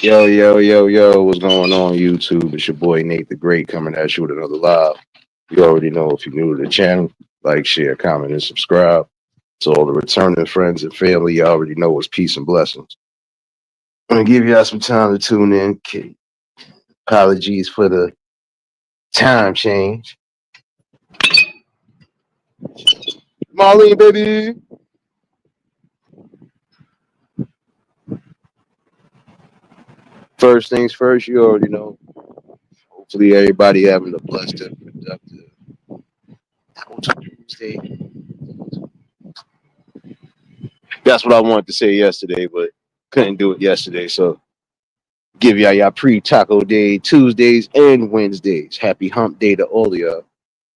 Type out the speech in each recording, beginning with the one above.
Yo, yo, yo, yo, what's going on, YouTube? It's your boy Nate the Great coming at you with another live. You already know if you're new to the channel, like, share, comment, and subscribe. To all the returning friends and family, you already know it's peace and blessings. I'm gonna give y'all some time to tune in. Apologies for the time change. Marlene, baby. First things first, you already know. Hopefully, everybody having a blessed and productive Tuesday. That's what I wanted to say yesterday, but couldn't do it yesterday. So give y'all pre-taco day Tuesdays and Wednesdays. Happy hump day to all of y'all.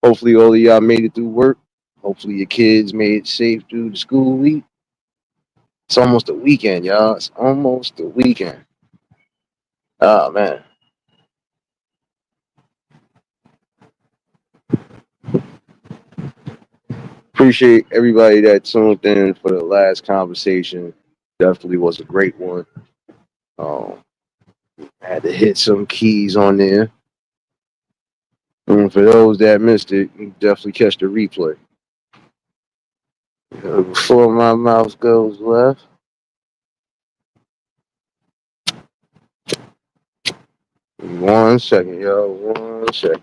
Hopefully all of y'all made it through work. Hopefully your kids made it safe through the school week. It's almost the weekend, y'all. It's almost the weekend. Oh man. Appreciate everybody that tuned in for the last conversation. Definitely was a great one. Um, I had to hit some keys on there. And for those that missed it, you can definitely catch the replay. Before my mouse goes left. One second, yo. One second.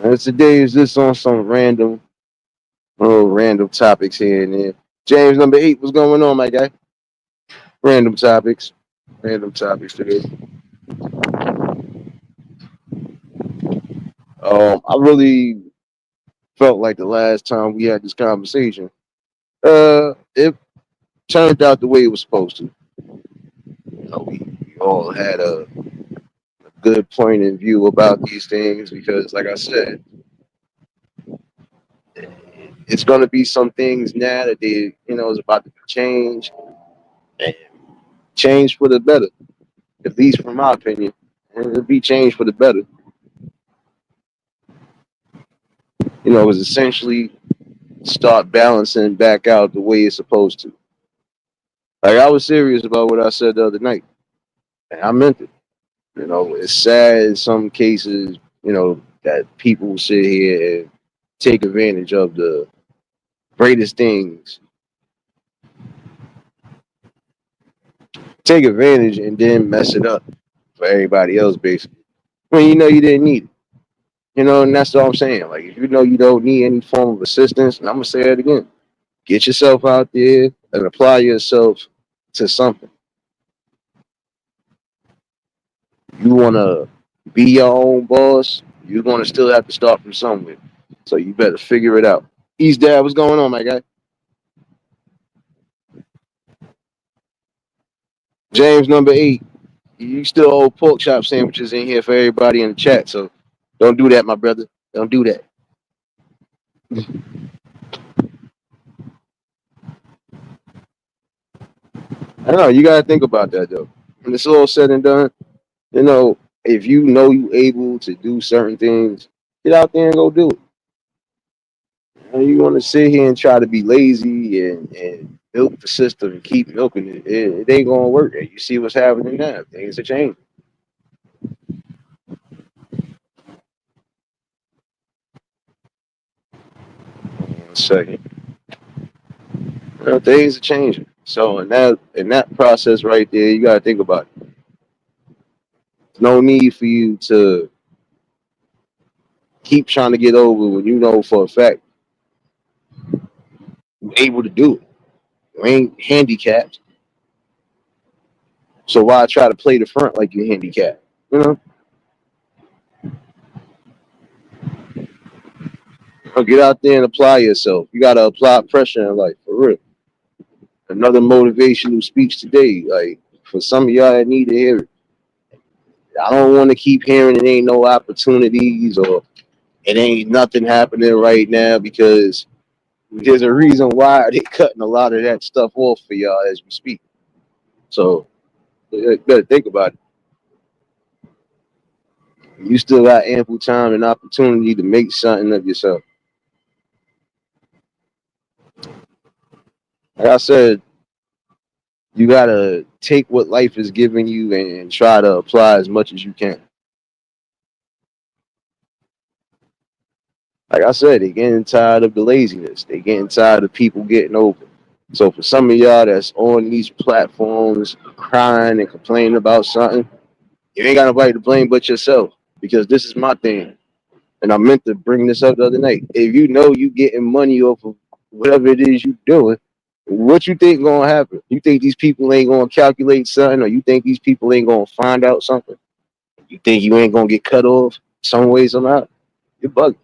And today is just on some random topics here and there. James number 8, what's going on, my guy? Random topics. Random topics today. I really felt like the last time we had this conversation, it turned out the way it was supposed to. We all had a good point of view about these things because, like I said, it's going to be some things now that is about to change and change for the better, at least from my opinion. And it'll be changed for the better. It was essentially start balancing back out the way it's supposed to. Like I was serious about what I said the other night, and I meant it. It's sad in some cases, that people sit here and take advantage of the greatest things, take advantage and then mess it up for everybody else, basically. When you didn't need it. And that's all I'm saying. Like, if you know you don't need any form of assistance, and I'm gonna say it again, get yourself out there and apply yourself to something. You wanna be your own boss, you're gonna still have to start from somewhere. So you better figure it out. East Dad, what's going on, my guy? James number 8. You still owe pork chop sandwiches in here for everybody in the chat, so don't do that, my brother. Don't do that. I know you gotta think about that though. When it's all said and done, if you know you able to do certain things, get out there and go do it. You want to sit here and try to be lazy and milk the system and keep milking it. It ain't gonna work. You see what's happening now. Things are changing. One second. Things are changing. So in that process right there, you gotta think about it. There's no need for you to keep trying to get over when you know for a fact you're able to do it. You ain't handicapped. So why try to play the front like you're handicapped? You know? Get out there and apply yourself. You gotta apply pressure in life for real. Another motivational speech today. Like for some of y'all that need to hear it. I don't want to keep hearing it ain't no opportunities or it ain't nothing happening right now because there's a reason why they cutting a lot of that stuff off for y'all as we speak. So you better think about it. You still got ample time and opportunity to make something of yourself. Like I said, you gotta take what life is giving you and try to apply as much as you can. Like I said, they getting tired of the laziness. They getting tired of people getting over. So for some of y'all that's on these platforms crying and complaining about something, you ain't got nobody to blame but yourself. Because this is my thing. And I meant to bring this up the other night. If you know you getting money off of whatever it is you doing, what you think gonna happen? You think these people ain't gonna calculate something, or you think these people ain't gonna find out something? You think you ain't gonna get cut off some way, somehow? You're bugging.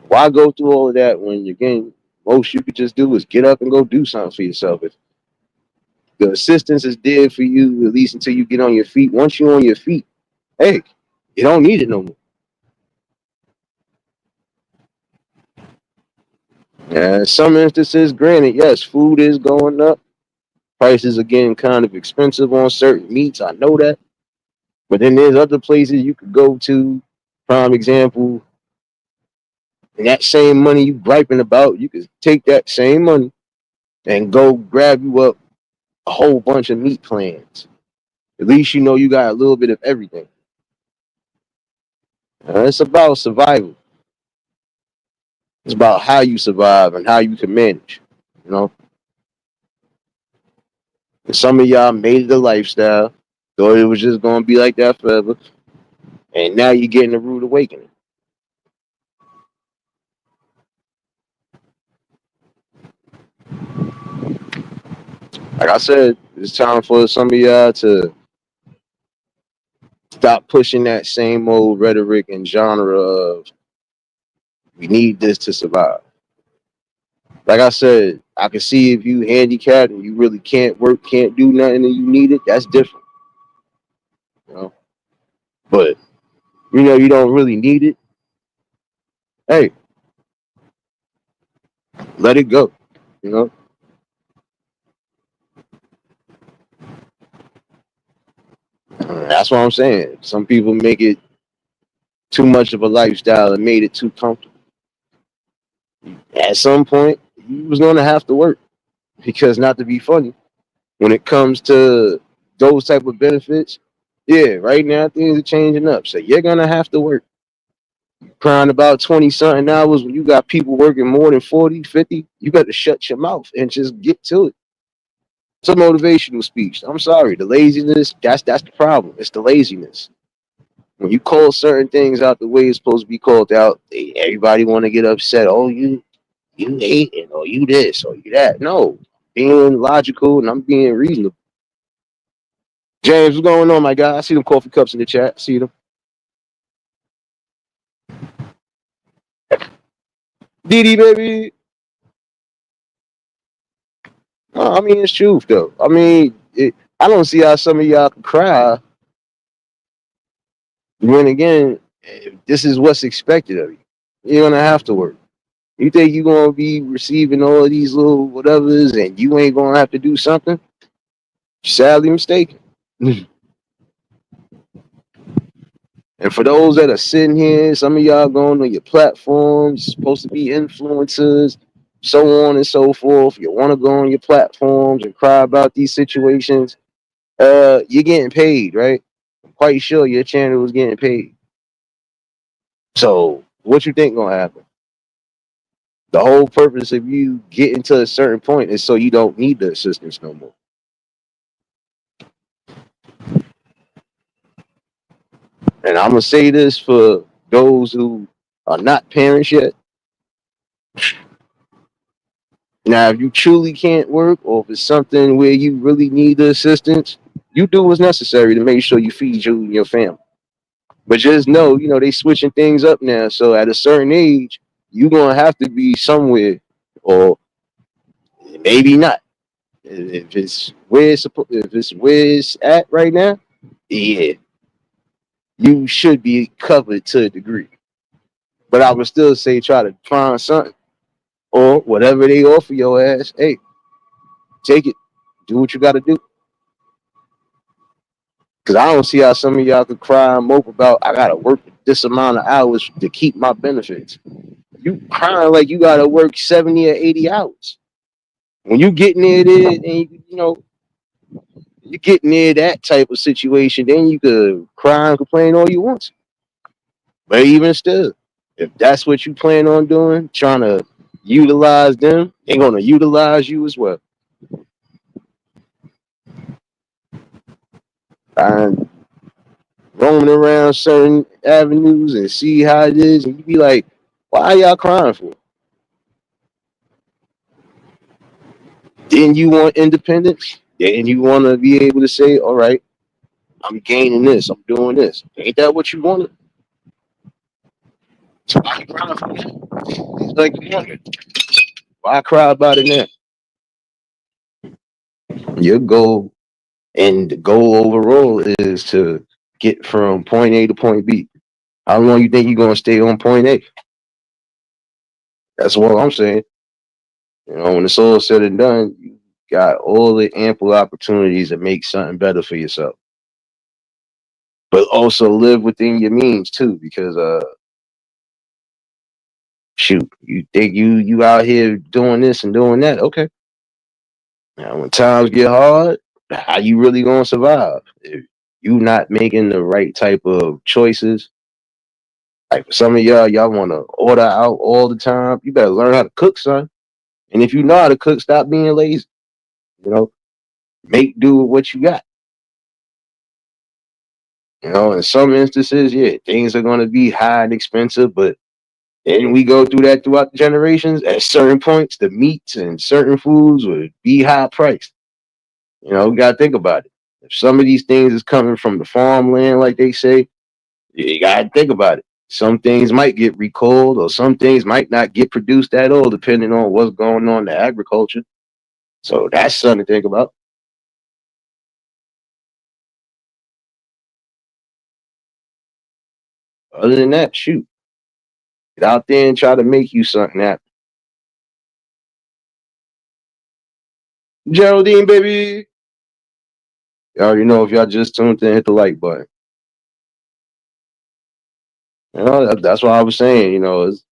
Why go through all of that when again most you could just do is get up and go do something for yourself? If the assistance is there for you, at least until you get on your feet. Once you're on your feet, hey, you don't need it no more. In some instances, granted, yes, food is going up. Prices are getting kind of expensive on certain meats. I know that. But then there's other places you could go to. Prime example, and that same money you griping about, you could take that same money and go grab you up a whole bunch of meat plans. At least you know you got a little bit of everything. It's about survival. It's about how you survive and how you can manage. You know, and some of y'all made it a lifestyle, thought it was just gonna be like that forever, and now you're getting a rude awakening. Like I said, it's time for some of y'all to stop pushing that same old rhetoric and genre of we need this to survive. Like I said, I can see if you handicapped and you really can't work, can't do nothing, and you need it. That's different, you know. But you know you don't really need it. Hey, let it go. You know, that's what I'm saying. Some people make it too much of a lifestyle and made it too comfortable. At some point, you was going to have to work because, not to be funny, when it comes to those type of benefits, yeah, right now things are changing up. So you're gonna have to work. Crying about 20 something hours when you got people working more than 40, 50, you got to shut your mouth and just get to it. It's a motivational speech. I'm sorry, the laziness, that's the problem. It's the laziness. When you call certain things out the way it's supposed to be called out, everybody want to get upset. Oh, you hating, or you this, or you that. No, being logical and I'm being reasonable. James, what's going on, my guy? I see them coffee cups in the chat. See them. DD, baby. No, I mean, it's truth, though. I mean, I don't see how some of y'all can cry when, again, this is what's expected of you. You're going to have to work. You think you're going to be receiving all of these little whatevers and you ain't going to have to do something? Sadly mistaken. And for those that are sitting here, some of y'all going on your platforms, supposed to be influencers, so on and so forth. You want to go on your platforms and cry about these situations. You're getting paid, right? I'm quite sure your channel is getting paid. So what you think gonna happen? The whole purpose of you getting to a certain point is so you don't need the assistance no more. And I'm gonna say this for those who are not parents yet. Now, if you truly can't work, or if it's something where you really need the assistance, you do what's necessary to make sure you feed you and your family. But just know, they switching things up now. So at a certain age, you're gonna have to be somewhere, or maybe not. If it's where it's at right now, yeah, you should be covered to a degree. But I would still say try to find something or whatever they offer your ass. Hey, take it. Do what you got to do. Because I don't see how some of y'all could cry and mope about I gotta work this amount of hours to keep my benefits. You crying like you gotta work 70 or 80 hours. When you get near there, and you know you get near that type of situation, then you could cry and complain all you want to. But even still, if that's what you plan on doing, trying to utilize them, they're gonna utilize you as well. And roaming around certain avenues and see how it is, and you be like, why are y'all crying for? Didn't you want independence? Didn't you want to be able to say, all right, I'm gaining this, I'm doing this? Ain't that what you wanted? So why you crying for that? It's like you wanted. Why cry about it now? Your goal and the goal overall is to get from point A to point B. How long you think you're gonna stay on point A? That's what I'm saying. You know, when it's all said and done, you got all the ample opportunities to make something better for yourself. But also live within your means too, because shoot, you think you out here doing this and doing that. Okay. Now when times get hard, how you really gonna survive? If you not making the right type of choices. Like for some of y'all wanna order out all the time. You better learn how to cook, son. And if you know how to cook, stop being lazy. You know, make do with what you got. You know, in some instances, yeah, things are gonna be high and expensive, but then we go through that throughout the generations. At certain points, the meats and certain foods would be high priced. You know, we gotta think about it. If some of these things is coming from the farmland, like they say, you gotta think about it. Some things might get recalled, or some things might not get produced at all, depending on what's going on in the agriculture. So that's something to think about. Other than that, shoot, get out there and try to make you something happen. Geraldine, baby. You already know if y'all just tuned in, hit the like button. You know, that's what I was saying. You know, it's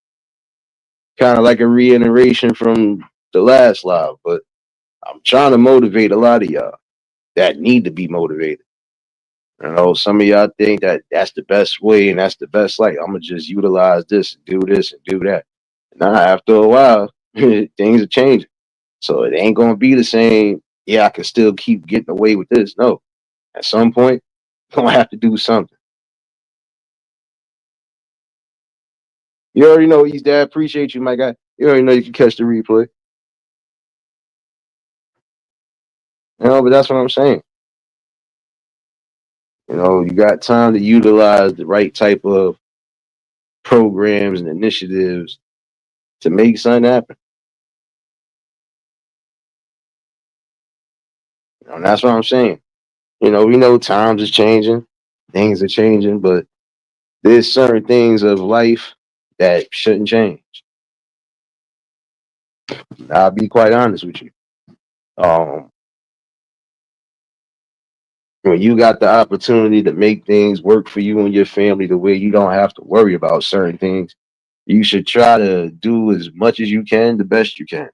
kind of like a reiteration from the last live, but I'm trying to motivate a lot of y'all that need to be motivated. You know, some of y'all think that that's the best way and that's the best light. I'm gonna just utilize this and do this and do that. Nah, after a while, things are changing. So it ain't gonna be the same. Yeah, I can still keep getting away with this. No, at some point, I'm gonna have to do something. You already know, East Dad. Appreciate you, my guy. You already know you can catch the replay. You know, but that's what I'm saying. You know, you got time to utilize the right type of programs and initiatives to make something happen. You know, and that's what I'm saying. You know, we know times is changing, things are changing, but there's certain things of life that shouldn't change. I'll be quite honest with you. Um, when you got the opportunity to make things work for you and your family the way you don't have to worry about certain things, you should try to do as much as you can, the best you can.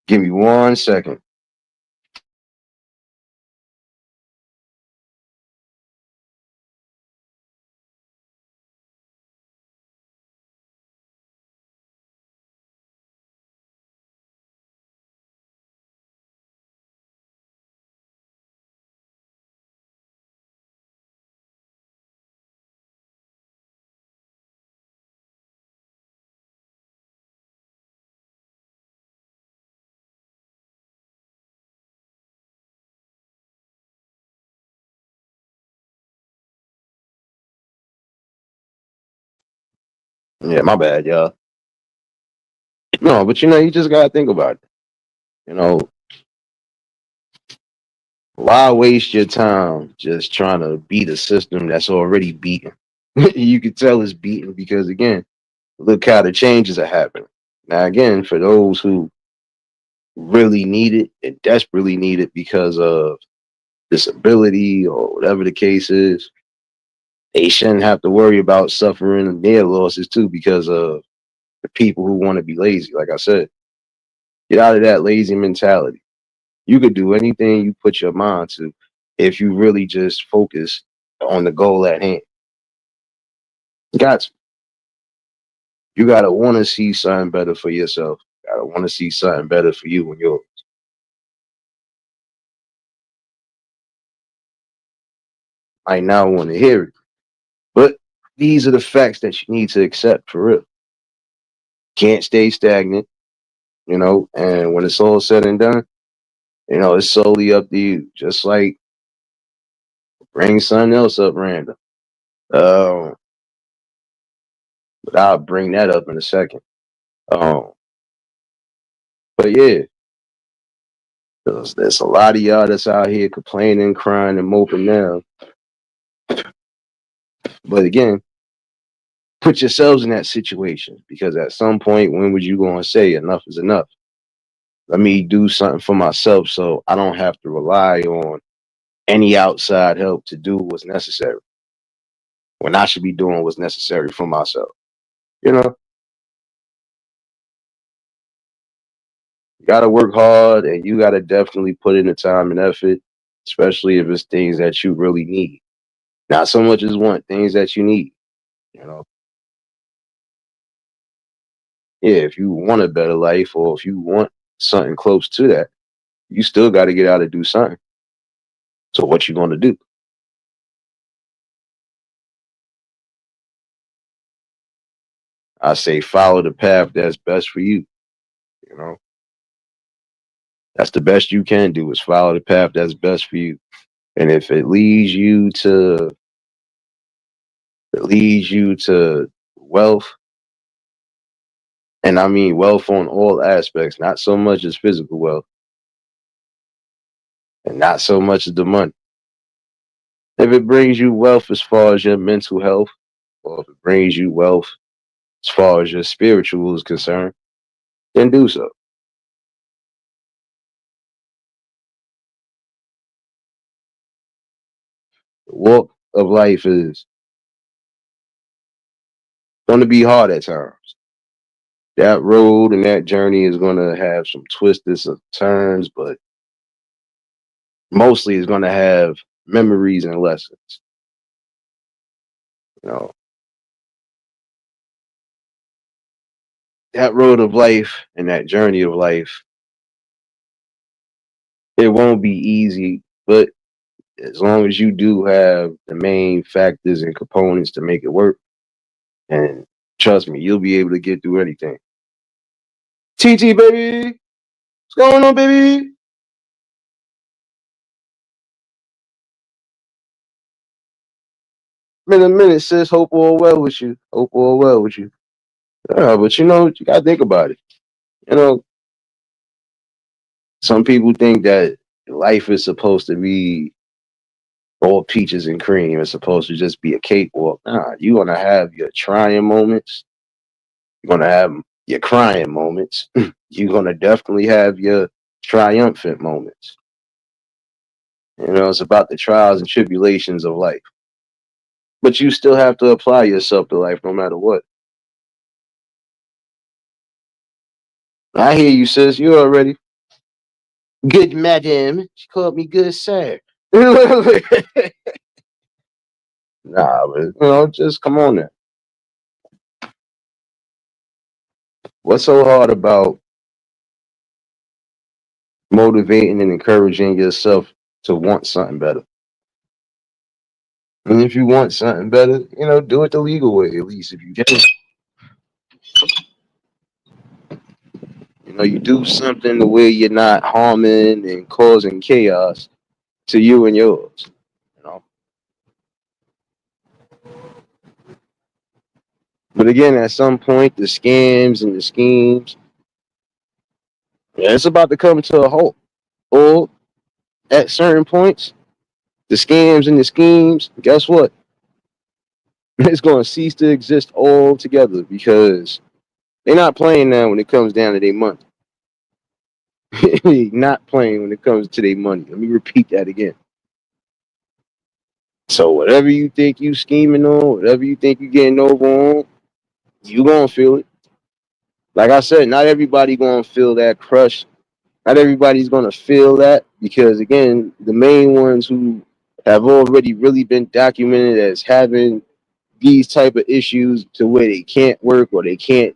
Give me 1 second. Yeah, my bad, y'all. No, but you know, you just gotta think about it. You know, why waste your time just trying to beat a system that's already beaten? You can tell it's beaten because again, look how the changes are happening. Now again, for those who really need it and desperately need it because of disability or whatever the case is, they shouldn't have to worry about suffering their losses too because of the people who want to be lazy. Like I said, Get out of that lazy mentality. You could do anything you put your mind to if you really just focus on the goal at hand. Got to. You gotta want to see something better for yourself. Gotta want to see something better for you and yours. Might not want to hear it, but these are the facts that you need to accept for real. Can't stay stagnant, and when it's all said and done, it's solely up to you. Just like bring something else up random. Um, but I'll bring that up in a second. Um, but yeah, there's a lot of y'all that's out here complaining, crying, and moping now. But again, put yourselves in that situation because at some point, when would you go and say enough is enough? Let me do something for myself so I don't have to rely on any outside help to do what's necessary when I should be doing what's necessary for myself. You know, you got to work hard and you got to definitely put in the time and effort, especially if it's things that you really need. Not so much as want, things that you need. You know, yeah, if you want a better life or if you want something close to that, you still got to get out and do something. So what you going to do? I say follow the path that's best for you. You know, that's the best you can do is follow the path that's best for you. And if it leads you to wealth, and I mean wealth on all aspects, not so much as physical wealth, and not so much as the money. If it brings you wealth as far as your mental health, or if it brings you wealth as far as your spiritual is concerned, then do so. The walk of life is going to be hard at times. That road and that journey is going to have some twists and turns, but mostly it's going to have memories and lessons. You know, that road of life and that journey of life, it won't be easy, but as long as you do have the main factors and components to make it work, and trust me, you'll be able to get through anything. TT baby, what's going on, baby? Been a minute, sis. Hope all well with you. Hope all well with you. Yeah, but you gotta think about it. You know, some people think that life is supposed to be all peaches and cream. It's supposed to just be a cakewalk. Nah, you're gonna have your trying moments. You're gonna have your crying moments. You're gonna definitely have your triumphant moments. It's about the trials and tribulations of life. But you still have to apply yourself to life no matter what. I hear you, sis. You already. Good madam. She called me good sir. Nah, but just come on now. What's so hard about motivating and encouraging yourself to want something better? And if you want something better, do it the legal way, at least if you can. You do something the way you're not harming and causing chaos to you and yours. You know. But again, at some point, the scams and the schemes, yeah, it's about to come to a halt. Or at certain points, the scams and the schemes, guess what? It's going to cease to exist altogether because they're not playing now when it comes down to their money. Not playing when it comes to their money. Let me repeat that again. So whatever you think you scheming on, whatever you think you getting over on, you gonna feel it. Like I said, not everybody gonna feel that crush Not everybody's gonna feel that because again, the main ones who have already really been documented as having these type of issues to where they can't work or they can't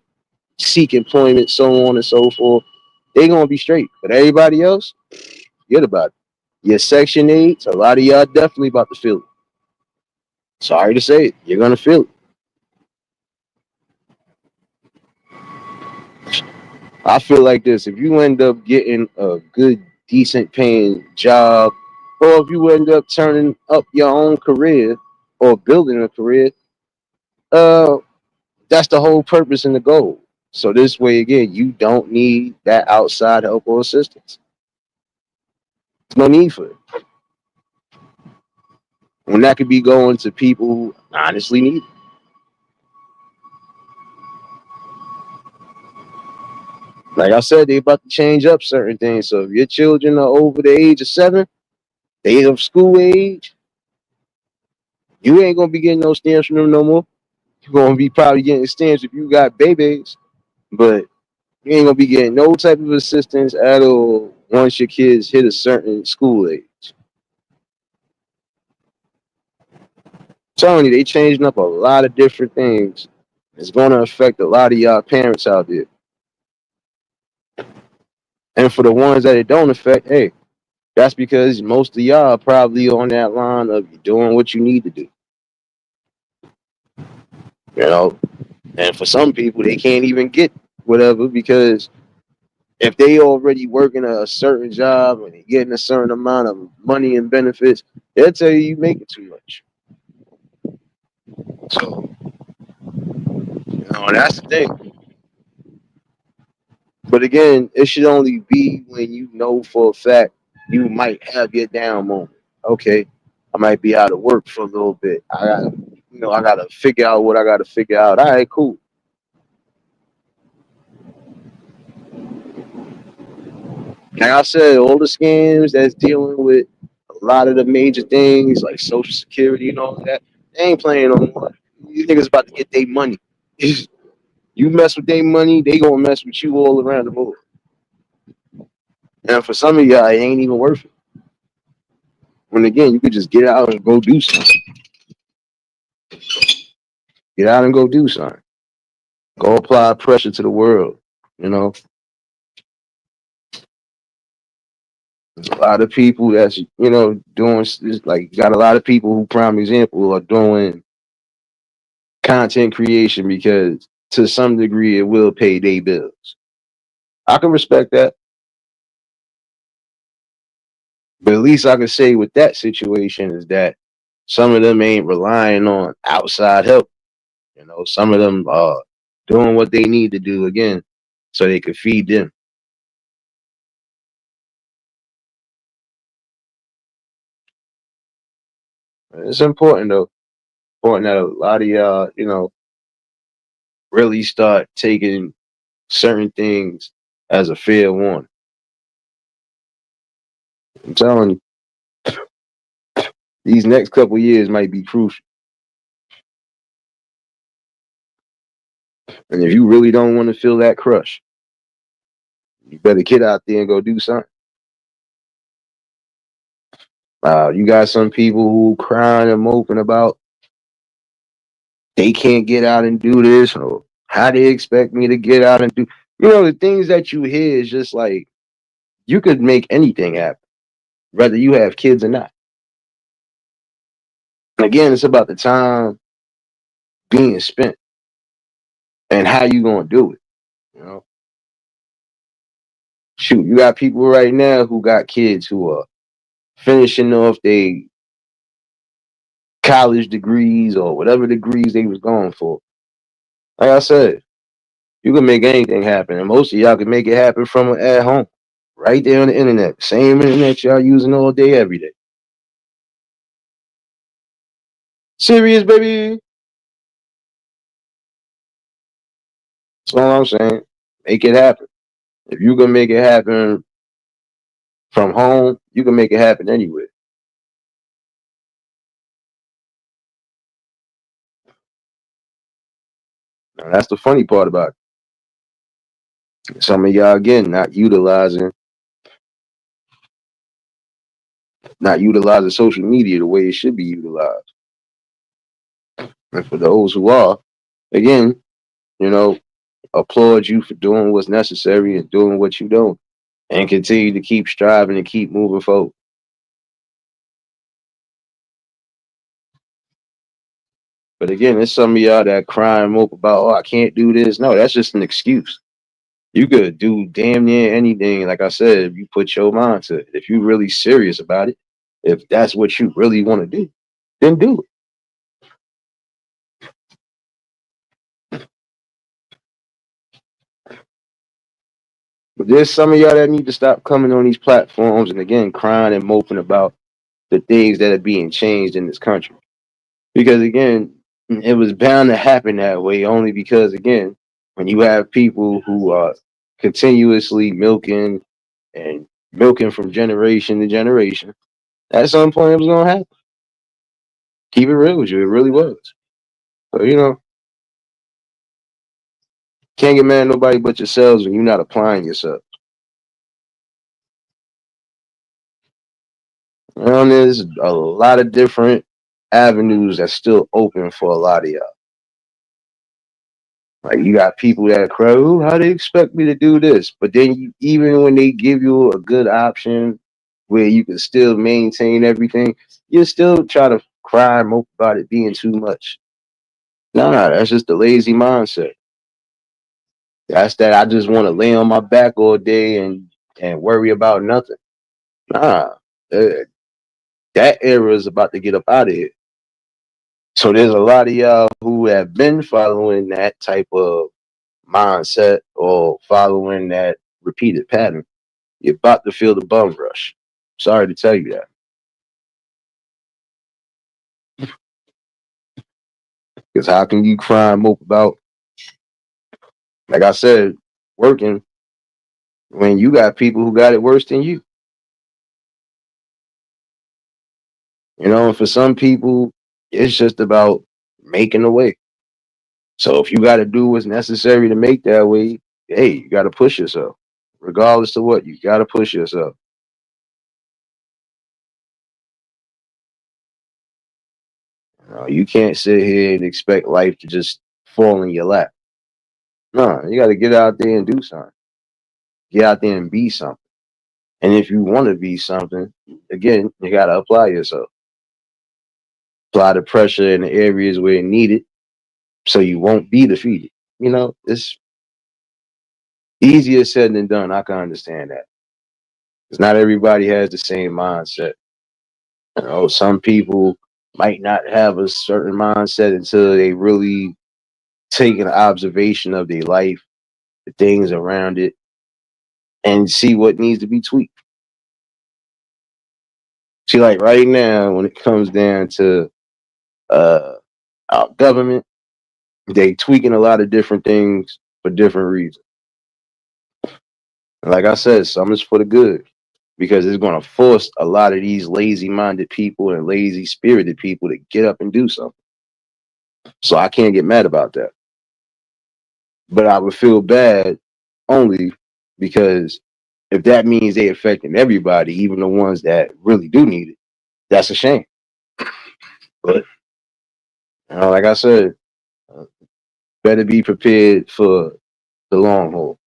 seek employment, so on and so forth, they gonna be straight. But everybody else, forget about it. Your Section 8, a lot of y'all definitely about to feel it. Sorry to say it, you're gonna feel it. I feel like this: if you end up getting a good, decent paying job, or if you end up turning up your own career or building a career, uh, that's the whole purpose and the goal. So this way, again, you don't need that outside help or assistance. There's no need for it. When that could be going to people who honestly need it. Like I said, they about to change up certain things. So if your children are over the age of 7, they of school age, you ain't gonna be getting no stamps from them no more. You're gonna be probably getting stamps if you got babies, but you ain't gonna be getting no type of assistance at all once your kids hit a certain school age. I'm telling you, they changing up a lot of different things. It's gonna affect a lot of y'all parents out there. And for the ones that it don't affect, hey, that's because most of y'all are probably on that line of doing what you need to do. You know, and for some people, they can't even get whatever because if they already working a certain job and they getting a certain amount of money and benefits, they'll tell you making too much. So, that's the thing. But again, it should only be when you know for a fact you might have your down moment. Okay, I might be out of work for a little bit. I gotta figure out what I gotta figure out. All right, cool. Like I said, all the scams that's dealing with a lot of the major things like Social Security and all that, they ain't playing no more. These niggas about to get their money. You mess with their money, they gonna mess with you all around the board. And for some of y'all, it ain't even worth it. When again, you could just get out and go do something. Get out and go do something. Go apply pressure to the world. You know, there's a lot of people that's doing like got a lot of people who prime example are doing content creation because to some degree it will pay their bills. I can respect that, but at least I can say with that situation is that some of them ain't relying on outside help. Some of them are doing what they need to do again so they could feed them. It's important though. Important that a lot of y'all, really start taking certain things as a fair warning. I'm telling you, these next couple years might be crucial. And if you really don't want to feel that crush, you better get out there and go do something. You got some people who crying and moping about they can't get out and do this, or how they expect me to get out and do. The things that you hear is just like you could make anything happen, whether you have kids or not. And again, it's about the time being spent and how you gonna do it. You know, shoot, you got people right now who got kids who are finishing off their college degrees or whatever degrees they was going for. Like I said, you can make anything happen, and most of y'all can make it happen from at home, right there on the internet. Same internet y'all using all day, every day. Serious, baby. That's all I'm saying. Make it happen. If you can make it happen from home, you can make it happen anywhere. Now, that's the funny part about it. Some of y'all again not utilizing not utilizing social media the way it should be utilized. And for those who are, again, you know, applaud you for doing what's necessary and doing what you don't, and continue to keep striving and keep moving forward. But again, there's some of y'all that cry and mope about, oh, I can't do this. No, that's just an excuse. You could do damn near anything. Like I said, if you put your mind to it, if you're really serious about it, if that's what you really want to do, then do it. But there's some of y'all that need to stop coming on these platforms and again crying and moping about the things that are being changed in this country. Because again, it was bound to happen that way only because again, when you have people who are continuously and milking from generation to generation, at some point it was gonna happen. Keep it real with you, it really was. So can't get mad at nobody but yourselves when you're not applying yourself. There's a lot of different avenues that's still open for a lot of y'all. Like you got people that cry, "Ooh, how they expect me to do this?" But then even when they give you a good option where you can still maintain everything, you still try to cry and mope about it being too much. Nah, that's just the lazy mindset. That's that I just want to lay on my back all day and worry about nothing. Nah, uh, that era is about to get up out of here. So there's a lot of y'all who have been following that type of mindset or following that repeated pattern. You're about to feel the bum rush. Sorry to tell you that. Because how can you cry and mope about, like I said, working when you got people who got it worse than you? And for some people, it's just about making a way. So if you got to do what's necessary to make that way, hey, you got to push yourself. Regardless of what, you got to push yourself. You can't sit here and expect life to just fall in your lap. No, you got to get out there and do something. Get out there and be something. And if you want to be something, again, you got to apply yourself. Apply the pressure in the areas where it needed so you won't be defeated. It's easier said than done. I can understand that. Because not everybody has the same mindset. Some people might not have a certain mindset until they really take an observation of their life, the things around it, and see what needs to be tweaked. See, like right now, when it comes down to uh, our government, they tweaking a lot of different things for different reasons. And like I said, some is for the good because it's going to force a lot of these lazy-minded people and lazy-spirited people to get up and do something. So I can't get mad about that. But I would feel bad only because if that means they affecting everybody, even the ones that really do need it, that's a shame. But like I said, uh, better be prepared for the long haul.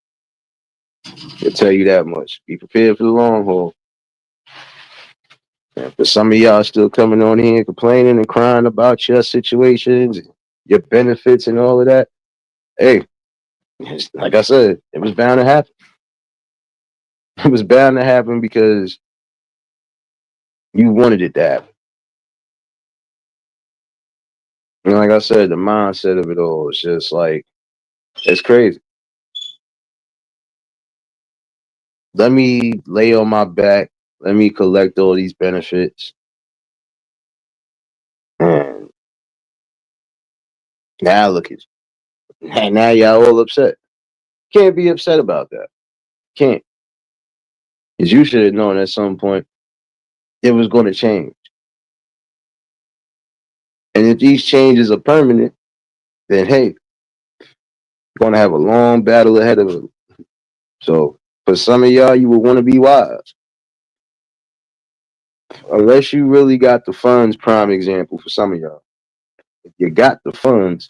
I'll tell you that much. Be prepared for the long haul. And for some of y'all still coming on here complaining and crying about your situations, your benefits, and all of that, hey, like I said, it was bound to happen. It was bound to happen because you wanted it to happen. Like I said, the mindset of it all is just like, it's crazy. Let me lay on my back. Let me collect all these benefits. And now look at you. And now y'all all upset. Can't be upset about that. Can't. Because you should have known at some point it was going to change. And if these changes are permanent, then hey, going to have a long battle ahead of it. So for some of y'all, you would want to be wise. unless you really got the funds, prime example for some of y'all. If you got the funds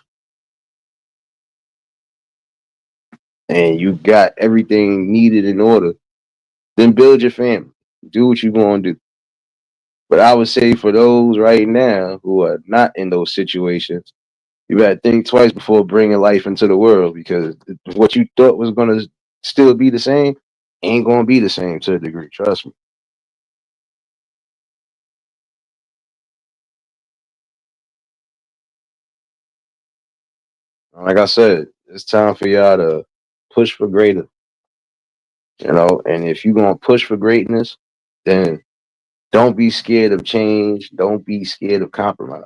and you got everything needed in order, then build your family. Do what you're going to do. But I would say for those right now who are not in those situations, you better think twice before bringing life into the world because what you thought was going to still be the same ain't going to be the same to a degree. Trust me. Like I said, it's time for y'all to push for greater, and if you're going to push for greatness, then don't be scared of change. Don't be scared of compromise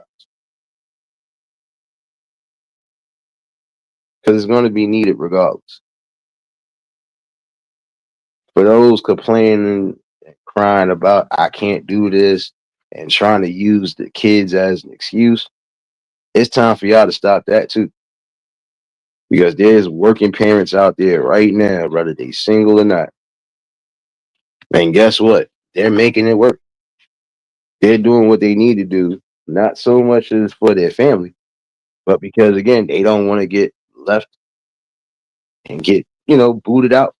because it's going to be needed regardless. For those complaining and crying about, I can't do this and trying to use the kids as an excuse, it's time for y'all to stop that too. Because there's working parents out there right now, whether they single or not. And guess what? They're making it work. They're doing what they need to do, not so much as for their family, but because again, they don't want to get left and get, booted out.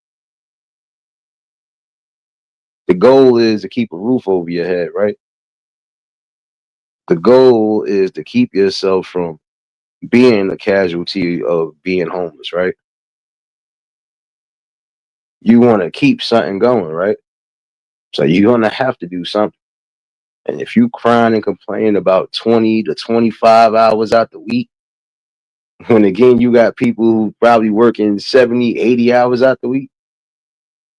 The goal is to keep a roof over your head, right? The goal is to keep yourself from being a casualty of being homeless, right? You want to keep something going, right? So you're gonna have to do something. And if you crying and complaining about 20 to 25 hours out the week, when again you got people who probably working 70, 80 hours out the week,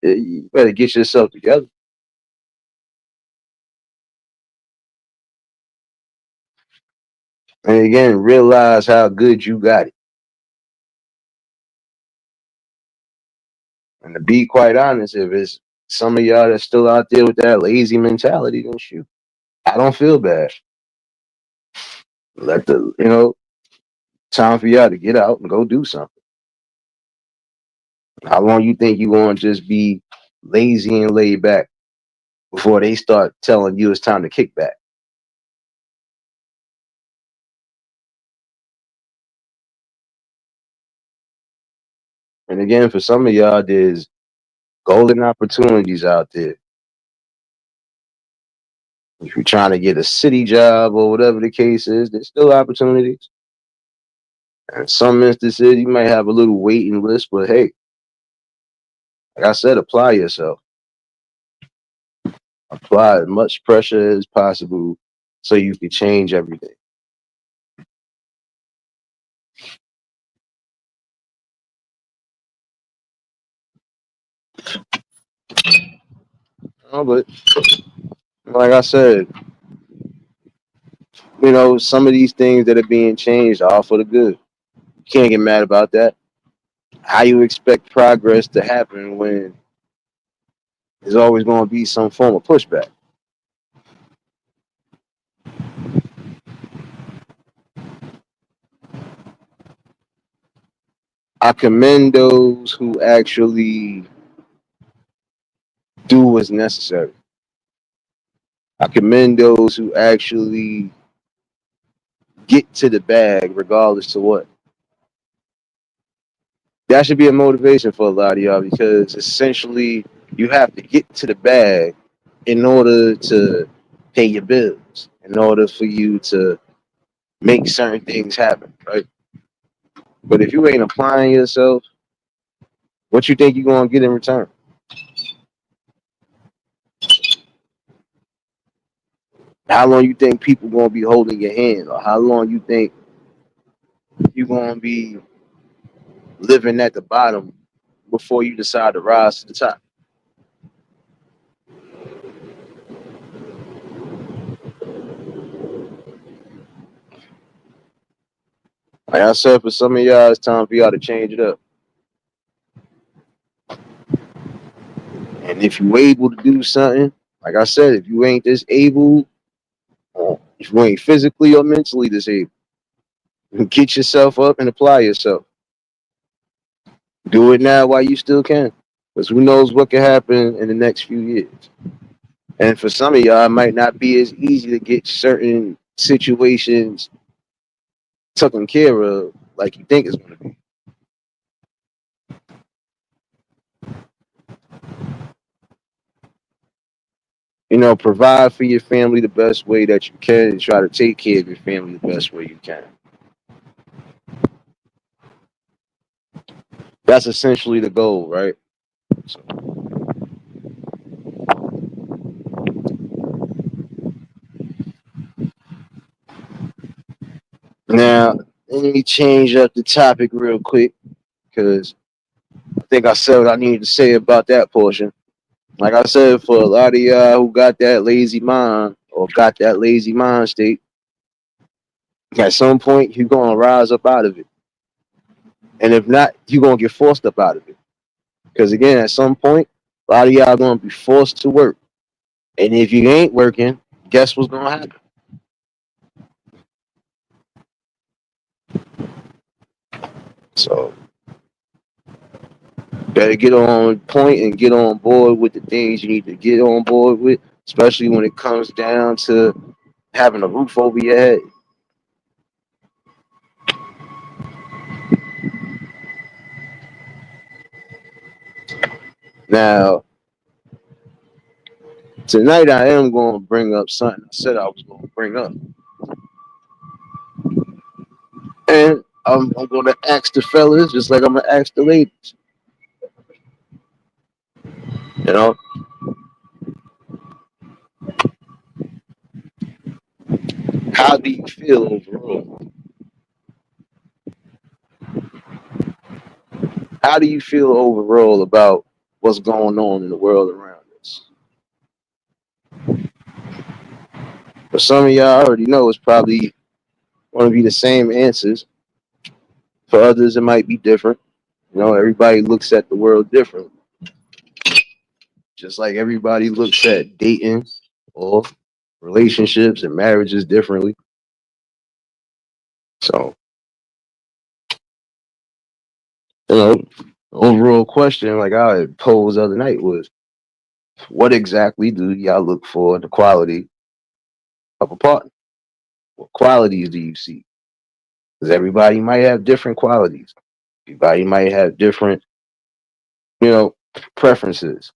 you better get yourself together. And again, realize how good you got it. And to be quite honest, if it's some of y'all that's still out there with that lazy mentality, then shoot. I don't feel bad. Let time for y'all to get out and go do something. How long you think you gonna just be lazy and laid back before they start telling you it's time to kick back? And again, for some of y'all, there's golden opportunities out there. If you're trying to get a city job or whatever the case is, there's still opportunities. In some instances, you might have a little waiting list, but hey, like I said, apply yourself. Apply as much pressure as possible so you can change everything. But like I said, some of these things that are being changed are all for the good. You can't get mad about that. How you expect progress to happen when there's always going to be some form of pushback? I commend those who actually do what's necessary. I commend those who actually get to the bag regardless to what. That should be a motivation for a lot of y'all because essentially you have to get to the bag in order to pay your bills, in order for you to make certain things happen, right? But if you ain't applying yourself, what you think you're gonna get in return? How long you think people gonna be holding your hand, or how long you think you gonna be living at the bottom before you decide to rise to the top? Like I said, for some of y'all, it's time for y'all to change it up. And if you able to do something, like I said, if you ain't disabled, or if you ain't physically or mentally disabled, get yourself up and apply yourself. Do it now while you still can. Because who knows what can happen in the next few years. And for some of y'all, it might not be as easy to get certain situations taken care of like you think it's going to be. You know, provide for your family the best way that you can and try to take care of your family the best way you can. That's essentially the goal, right? So now, let me change up the topic real quick because I think I said what I needed to say about that portion. Like I said, for a lot of y'all who got that lazy mind or got that lazy mind state, at some point you're gonna rise up out of it, and if not, you're gonna get forced up out of it. Because again, at some point, a lot of y'all gonna be forced to work, and if you ain't working, guess what's gonna happen? So better get on point and get on board with the things you need to get on board with, especially when it comes down to having a roof over your head. Now, tonight I am going to bring up something I said I was going to bring up, and I'm going to ask the fellas just like I'm going to ask the ladies. You know, how do you feel overall? How do you feel overall about what's going on in the world around us? For some of y'all, I already know it's probably going to be the same answers. For others, it might be different. You know, everybody looks at the world differently. Just like everybody looks at dating or relationships and marriages differently. So, you know, the overall question, like I had posed the other night, was what exactly do y'all look for in the quality of a partner? What qualities do you see? Because everybody might have different qualities. Everybody might have different, you know, preferences.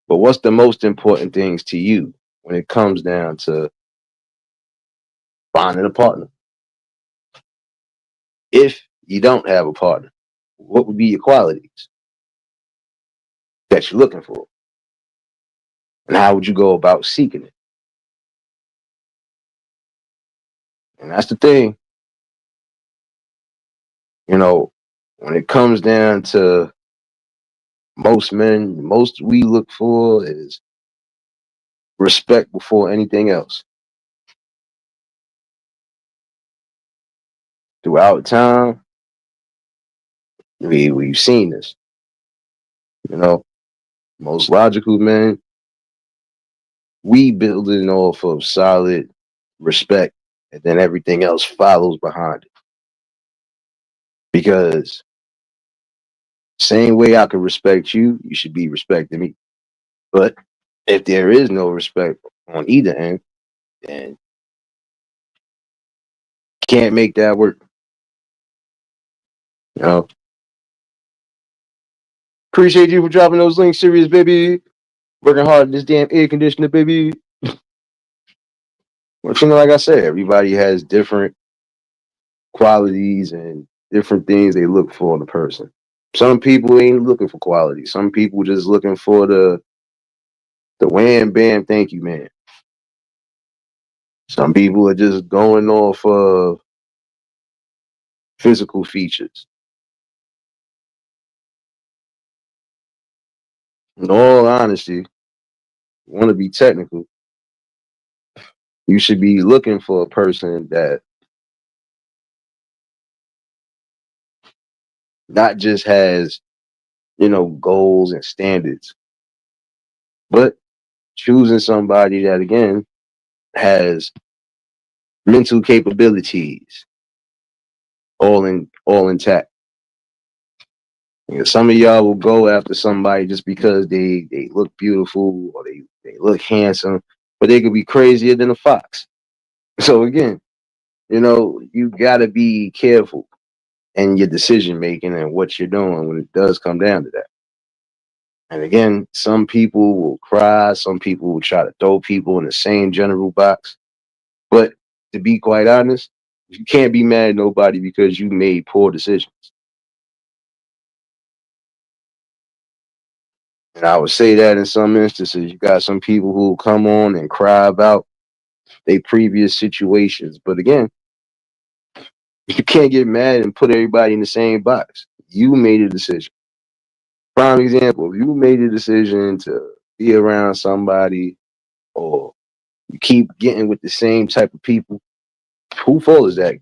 But what's the most important things to you when it comes down to finding a partner? If you don't have a partner, what would be your qualities that you're looking for? And how would you go about seeking it? And that's the thing, you know, when it comes down to most men, most we look for is respect before anything else. Throughout time, we've seen this. You know, most logical men, we building off of solid respect, and then everything else follows behind it. Because same way I can respect you, you should be respecting me. But if there is no respect on either end, then you can't make that work. You know, appreciate you for dropping those links, serious baby. Working hard in this damn air conditioner, baby. But you know, like I said, everybody has different qualities and different things they look for in a person. Some people ain't looking for quality. Some people just looking for the wham bam thank you man. Some people are just going off of physical features. In all honesty, want to be technical, you should be looking for a person that not just has, you know, goals and standards, but choosing somebody that again has mental capabilities all intact. Some of y'all will go after somebody just because they look beautiful or they look handsome, but they could be crazier than a fox. So again, you gotta be careful in your decision making and what you're doing when it does come down to that. And again, some people will cry, some people will try to throw people in the same general box. But to be quite honest, you can't be mad at nobody because you made poor decisions. And I would say that in some instances, you got some people who come on and cry about their previous situations. But again, you can't get mad and put everybody in the same box. You made a decision. Prime example, if you made a decision to be around somebody or you keep getting with the same type of people, who fault is that?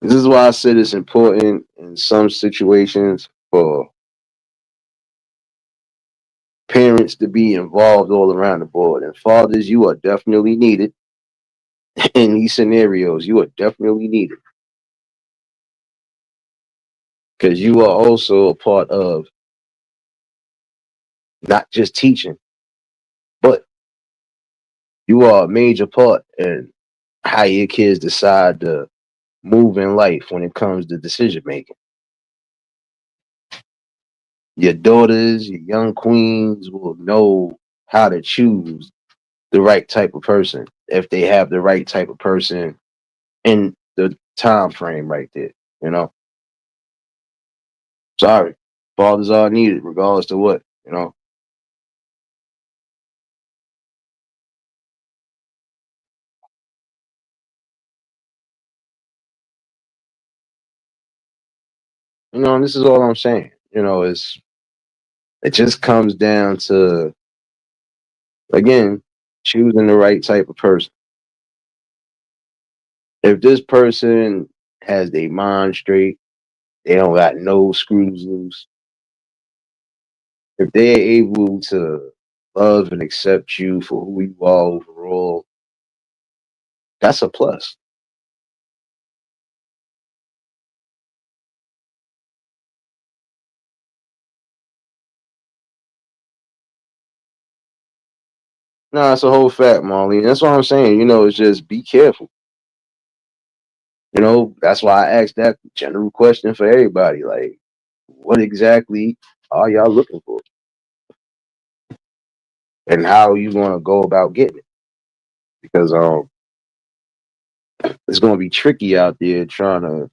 This is why I said it's important in some situations for parents to be involved all around the board. And fathers, you are definitely needed in these scenarios. You are definitely needed because you are also a part of not just teaching, but you are a major part in how your kids decide to move in life when it comes to decision making. Your daughters, your young queens will know how to choose the right type of person if they have the right type of person in the time frame right there. You know, sorry, fathers are needed regardless to what. And this is all I'm saying. It just comes down to again choosing the right type of person. If this person has their mind straight, they don't got no screws loose. If they're able to love and accept you for who you are overall, that's a plus. No, it's a whole fact, Marlene. That's what I'm saying. It's just be careful. That's why I asked that general question for everybody. Like, what exactly are y'all looking for? And how are you gonna go about getting it? Because it's gonna be tricky out there trying to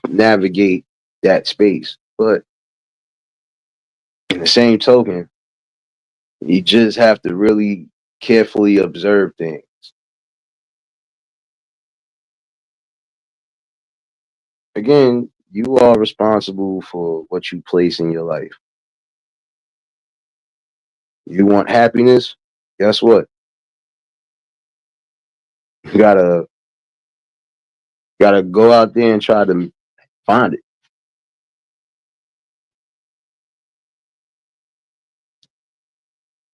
navigate that space. But in the same token, you just have to really carefully observe things. Again, you are responsible for what you place in your life. You want happiness? Guess what? You gotta go out there and try to find it.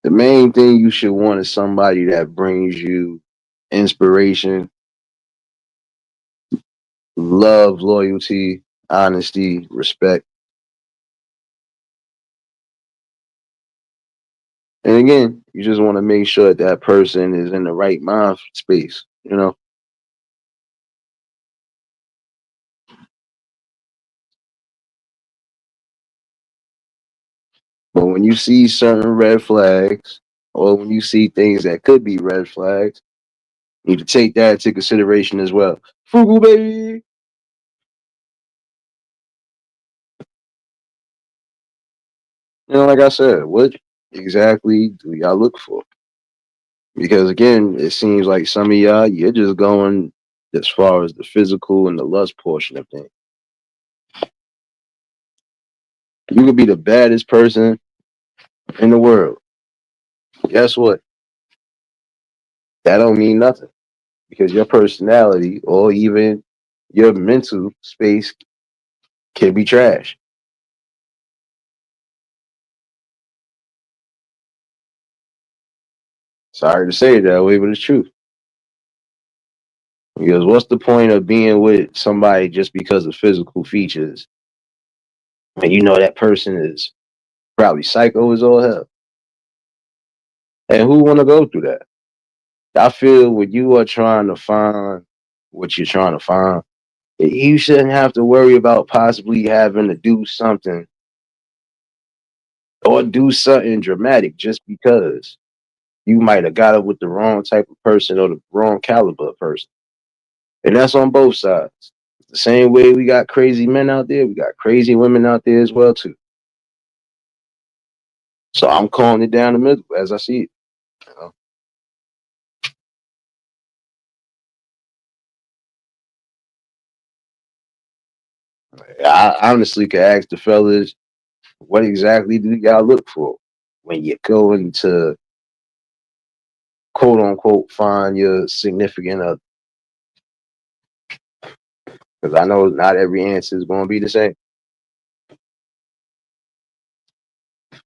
The main thing you should want is somebody that brings you inspiration, love, loyalty, honesty, respect. And again, you just want to make sure that person is in the right mind space. But when you see certain red flags, or when you see things that could be red flags, you need to take that into consideration as well. Frugal baby. Like I said, what exactly do y'all look for? Because again, it seems like some of y'all, you're just going as far as the physical and the lust portion of things. You could be the baddest person in the world. Guess what? That don't mean nothing because your personality or even your mental space can be trash. Sorry to say it that way, but it's true. Because what's the point of being with somebody just because of physical features? And you know that person is probably psycho as all hell. And who want to go through that? I feel when you are trying to find what you're trying to find, you shouldn't have to worry about possibly having to do something or do something dramatic just because you might have got up with the wrong type of person or the wrong caliber of person. And that's on both sides. The same way we got crazy men out there, we got crazy women out there as well too. So I'm calling it down the middle as I see it. You know? I honestly could ask the fellas, what exactly do y'all look for when you go into quote unquote find your significant other? Because I know not every answer is going to be the same.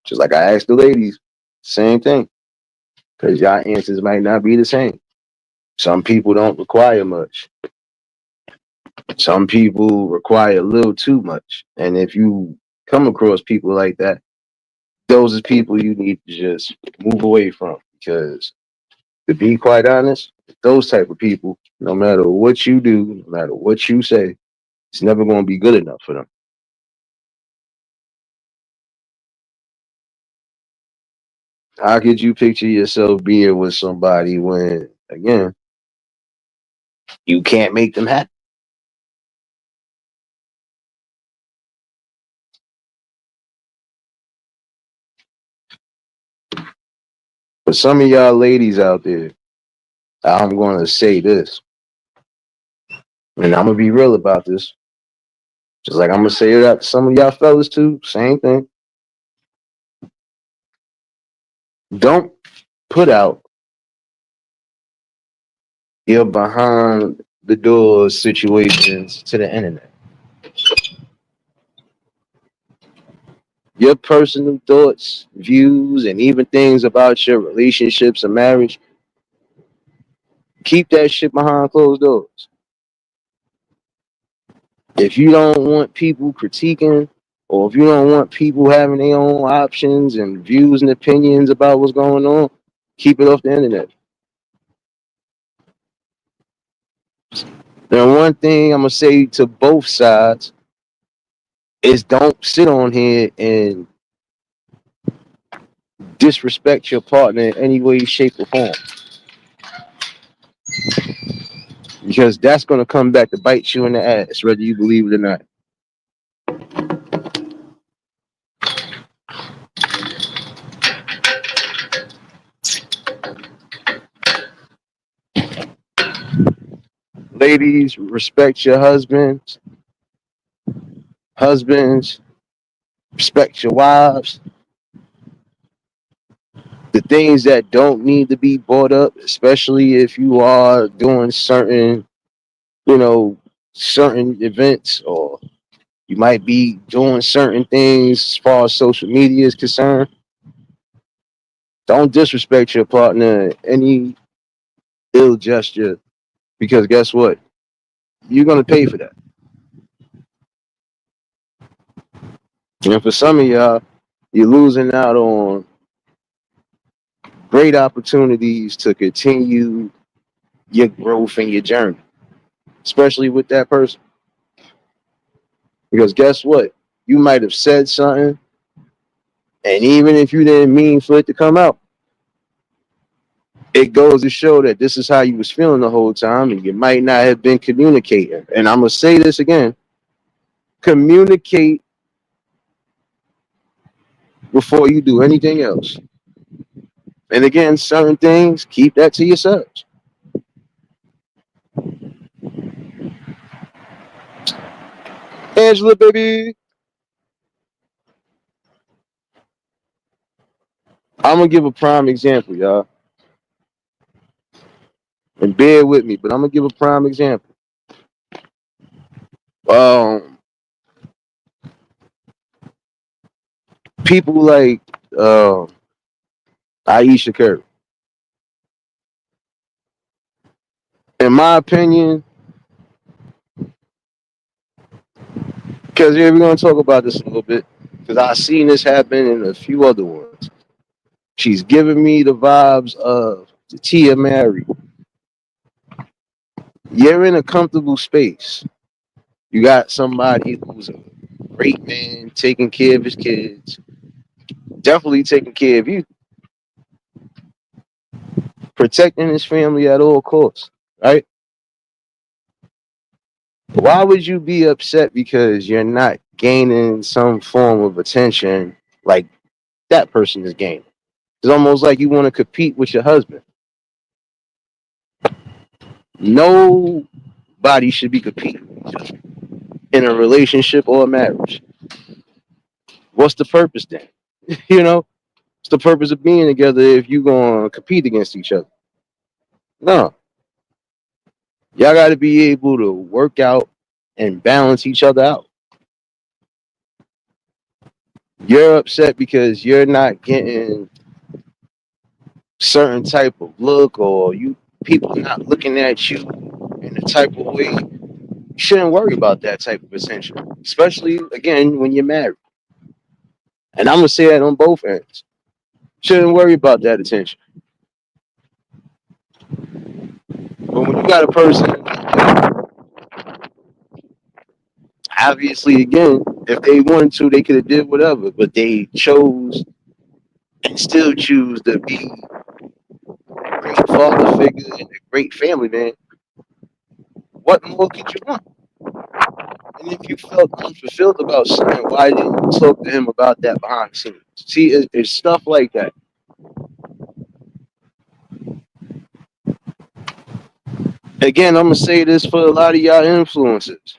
Just like I asked the ladies, same thing. Because y'all answers might not be the same. Some people don't require much. Some people require a little too much. And if you come across people like that, those are people you need to just move away from. Because to be quite honest, those type of people, no matter what you do, no matter what you say, it's never going to be good enough for them. How could you picture yourself being with somebody when, again, you can't make them happy? For some of y'all ladies out there, I'm going to say this, and I'm going to be real about this. Just like I'm going to say that to some of y'all fellas too, same thing. Don't put out your behind the doors situations to the internet. Your personal thoughts, views, and even things about your relationships and marriage, keep that shit behind closed doors. If you don't want people critiquing, or if you don't want people having their own options and views and opinions about what's going on, keep it off the internet. Now, one thing I'm gonna say to both sides is don't sit on here and disrespect your partner in any way, shape, or form. Because that's gonna come back to bite you in the ass, whether you believe it or not. Ladies, respect your husbands. Husbands, respect your wives. The things that don't need to be brought up, especially if you are doing certain, you know, certain events, or you might be doing certain things as far as social media is concerned. Don't disrespect your partner in any ill gesture, because guess what? You're gonna pay for that. And for some of y'all, you're losing out on great opportunities to continue your growth and your journey, especially with that person. Because guess what? You might have said something, and even if you didn't mean for it to come out, it goes to show that this is how you was feeling the whole time, and you might not have been communicating. And I'm gonna say this again: communicate before you do anything else. And again, certain things, keep that to yourselves. Angela, baby, I'm gonna give a prime example, y'all, and bear with me, but I'm gonna give a prime example. Um, People like uh, Aisha Curry in my opinion, because yeah, we're gonna talk about this a little bit, because I've seen this happen in a few other ones. She's giving me the vibes of the Tia Mary. You're in a comfortable space. You got somebody who's a great man, taking care of his kids, definitely taking care of you, protecting his family at all costs, right? Why would you be upset because you're not gaining some form of attention like that person is gaining? It's almost like you want to compete with your husband. Nobody should be competing in a relationship or a marriage. What's the purpose then? You know, what's the purpose of being together if you're going to compete against each other? No, y'all got to be able to work out and balance each other out. You're upset because you're not getting certain type of look, or you people not looking at you in the type of way. You shouldn't worry about that type of attention, especially again when you're married. And I'm gonna say that on both ends. Shouldn't worry about that attention. But when you got a person, obviously, again, if they wanted to, they could have did whatever, but they chose and still choose to be a great father figure and a great family man. What more could you want? And if you felt unfulfilled about something, why didn't you talk to him about that behind the scenes? See, it's stuff like that. Again, I'm gonna say this for a lot of y'all influencers.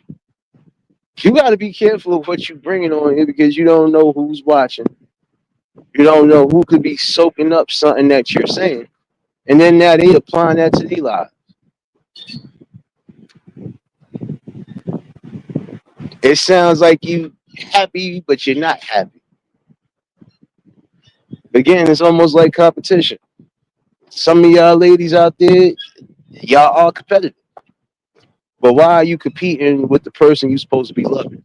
You got to be careful of what you bringing on here because you don't know who's watching. You don't know who could be soaking up something that you're saying, and then now they applying that to their lives. It sounds like you happy, but you're not happy. Again, it's almost like competition. Some of y'all ladies out there, y'all are competitive. But why are you competing with the person you're supposed to be loving?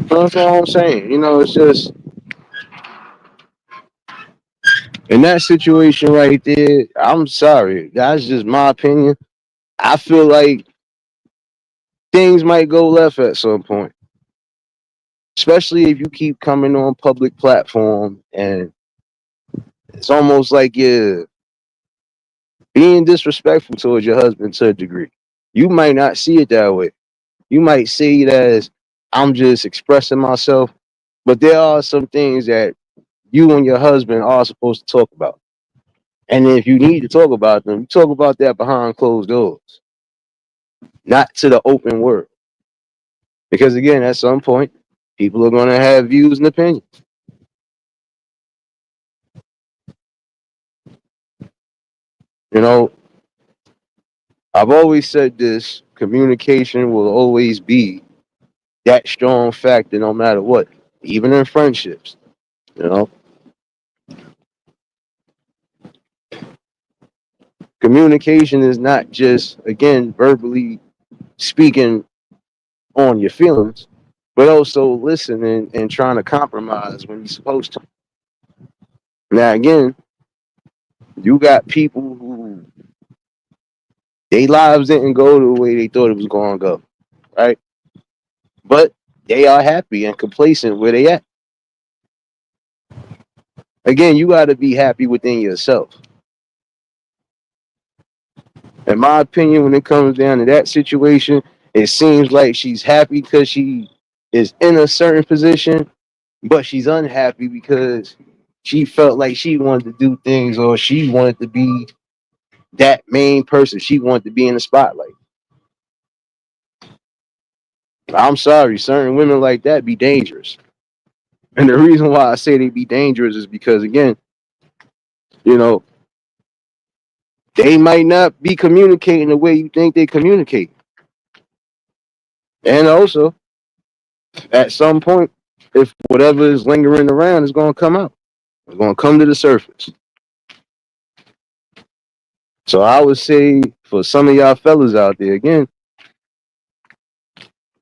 That's all I'm saying. You know, it's just in that situation right there. I'm sorry. That's just my opinion. I feel like things might go left at some point, especially if you keep coming on public platform and it's almost like you're being disrespectful towards your husband to a degree. You might not see it that way. You might see it as I'm just expressing myself, but there are some things that you and your husband are supposed to talk about. And if you need to talk about them, you talk about that behind closed doors, not to the open world. Because again, at some point, people are going to have views and opinions. You know, I've always said this: communication will always be that strong factor, no matter what, even in friendships. You know, communication is not just again verbally speaking on your feelings, but also listening and trying to compromise when you're supposed to. Now, again, you got people who their lives didn't go the way they thought it was going to go, right? But they are happy and complacent where they at. Again, you got to be happy within yourself. In my opinion, when it comes down to that situation, it seems like she's happy because she is in a certain position, but she's unhappy because she felt like she wanted to do things or she wanted to be that main person. She wanted to be in the spotlight. I'm sorry, certain women like that be dangerous. And the reason why I say they be dangerous is because, again, you know, they might not be communicating the way you think they communicate. And also, At some point, if whatever is lingering around is going to come out, it's going to come to the surface. So I would say for some of y'all fellas out there, again,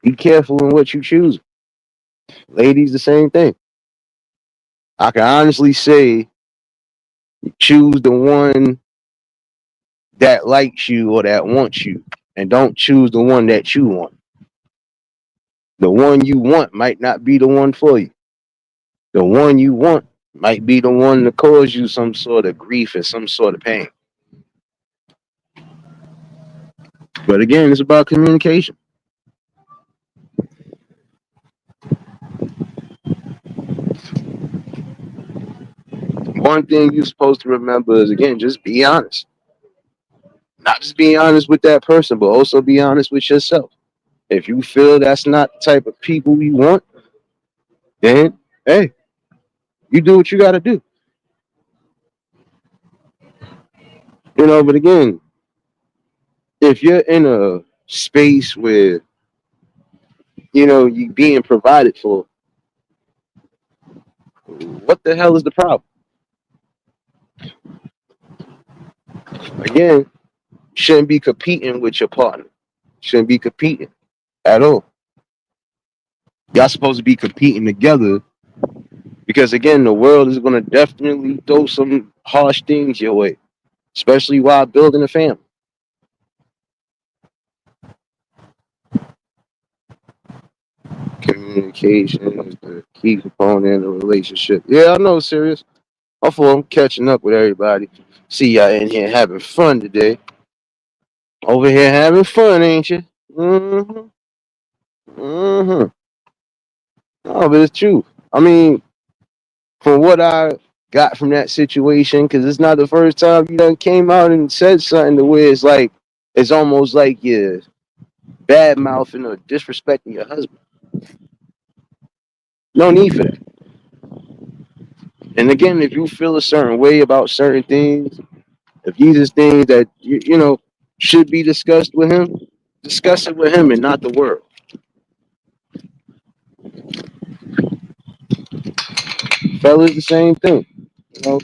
be careful in what you choose. Ladies, the same thing. I can honestly say choose the one that likes you or that wants you, and don't choose the one that you want. The one you want might not be the one for you. The one you want might be the one to cause you some sort of grief and some sort of pain. But again, it's about communication. One thing you're supposed to remember is, again, just be honest. Not just be honest with that person, but also be honest with yourself. If you feel that's not the type of people you want, then hey, you do what you got to do. But again, if you're in a space where you being provided for, what the hell is the problem? Again, shouldn't be competing with your partner. Shouldn't be competing at all. Y'all supposed to be competing together because again, the world is gonna definitely throw some harsh things your way, especially while building a family. Communication is the key component of a relationship. Yeah, I know, serious. Hopefully, I'm catching up with everybody. See y'all in here having fun today. Over here having fun, ain't you? Mm-hmm. Mm-hmm. Oh, but it's true. I mean, from what I got from that situation, because it's not the first time you done came out and said something to where it's almost like you're bad mouthing or disrespecting your husband. No need for that. And again, if you feel a certain way about certain things, if these are things that should be discussed with him, discuss it with him and not the world. Fellas, the same thing. You know,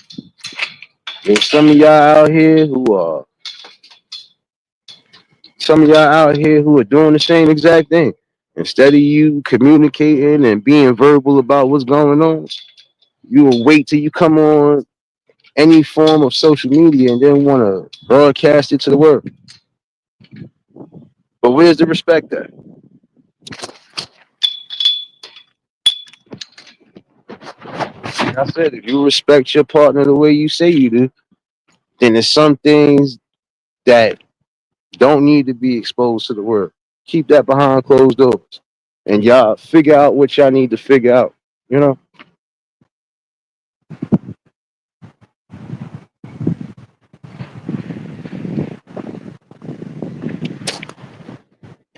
there's some of y'all out here who are doing the same exact thing. Instead of you communicating and being verbal about what's going on, you will wait till you come on any form of social media and then want to broadcast it to the world. But where's the respect at? Like I said, if you respect your partner the way you say you do, then there's some things that don't need to be exposed to the world. Keep that behind closed doors. And y'all figure out what y'all need to figure out, you know?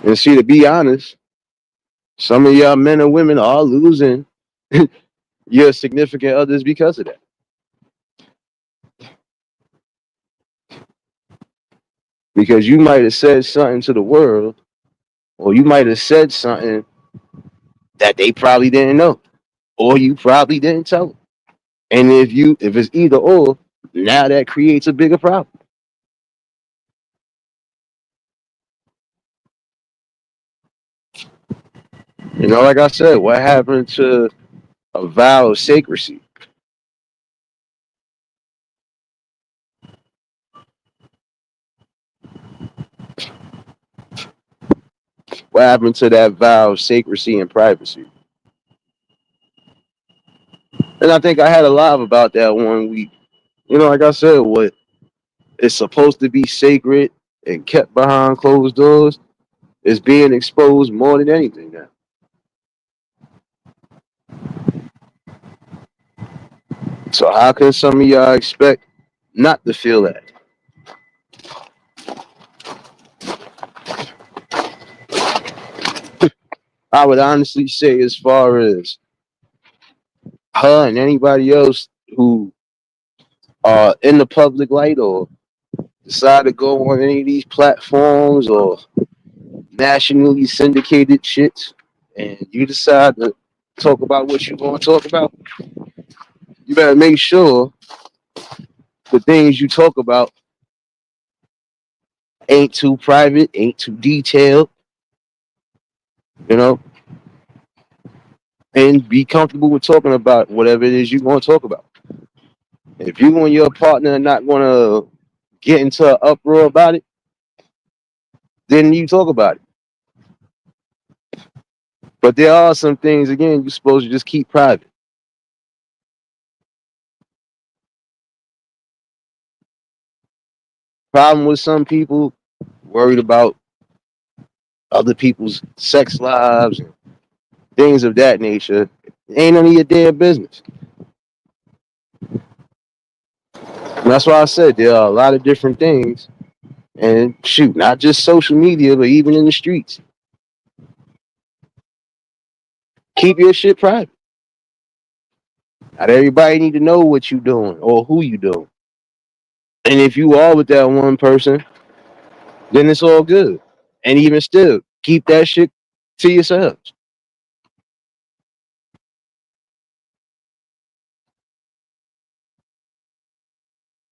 And see, to be honest, some of y'all men and women are losing your significant others because of that. Because you might have said something to the world, or you might have said something that they probably didn't know, or you probably didn't tell them. And if it's either or, now that creates a bigger problem. Like I said, what happened to a vow of secrecy? What happened to that vow of secrecy and privacy? And I think I had a live about that one week. Like I said, what is supposed to be sacred and kept behind closed doors is being exposed more than anything now. So how can some of y'all expect not to feel that? I would honestly say, as far as her and anybody else who are in the public light or decide to go on any of these platforms or nationally syndicated shits and you decide to talk about what you want to talk about, you better make sure the things you talk about ain't too private, ain't too detailed, you know, and be comfortable with talking about whatever it is you want to talk about. If you and your partner are not going to get into an uproar about it, then you talk about it. But there are some things, again, you're supposed to just keep private. Problem with some people worried about other people's sex lives and things of that nature. It ain't none of your damn business. And that's why I said there are a lot of different things. And shoot, not just social media, but even in the streets. Keep your shit private. Not everybody need to know what you doing or who you doing. And if you are with that one person, then it's all good. And even still, keep that shit to yourselves.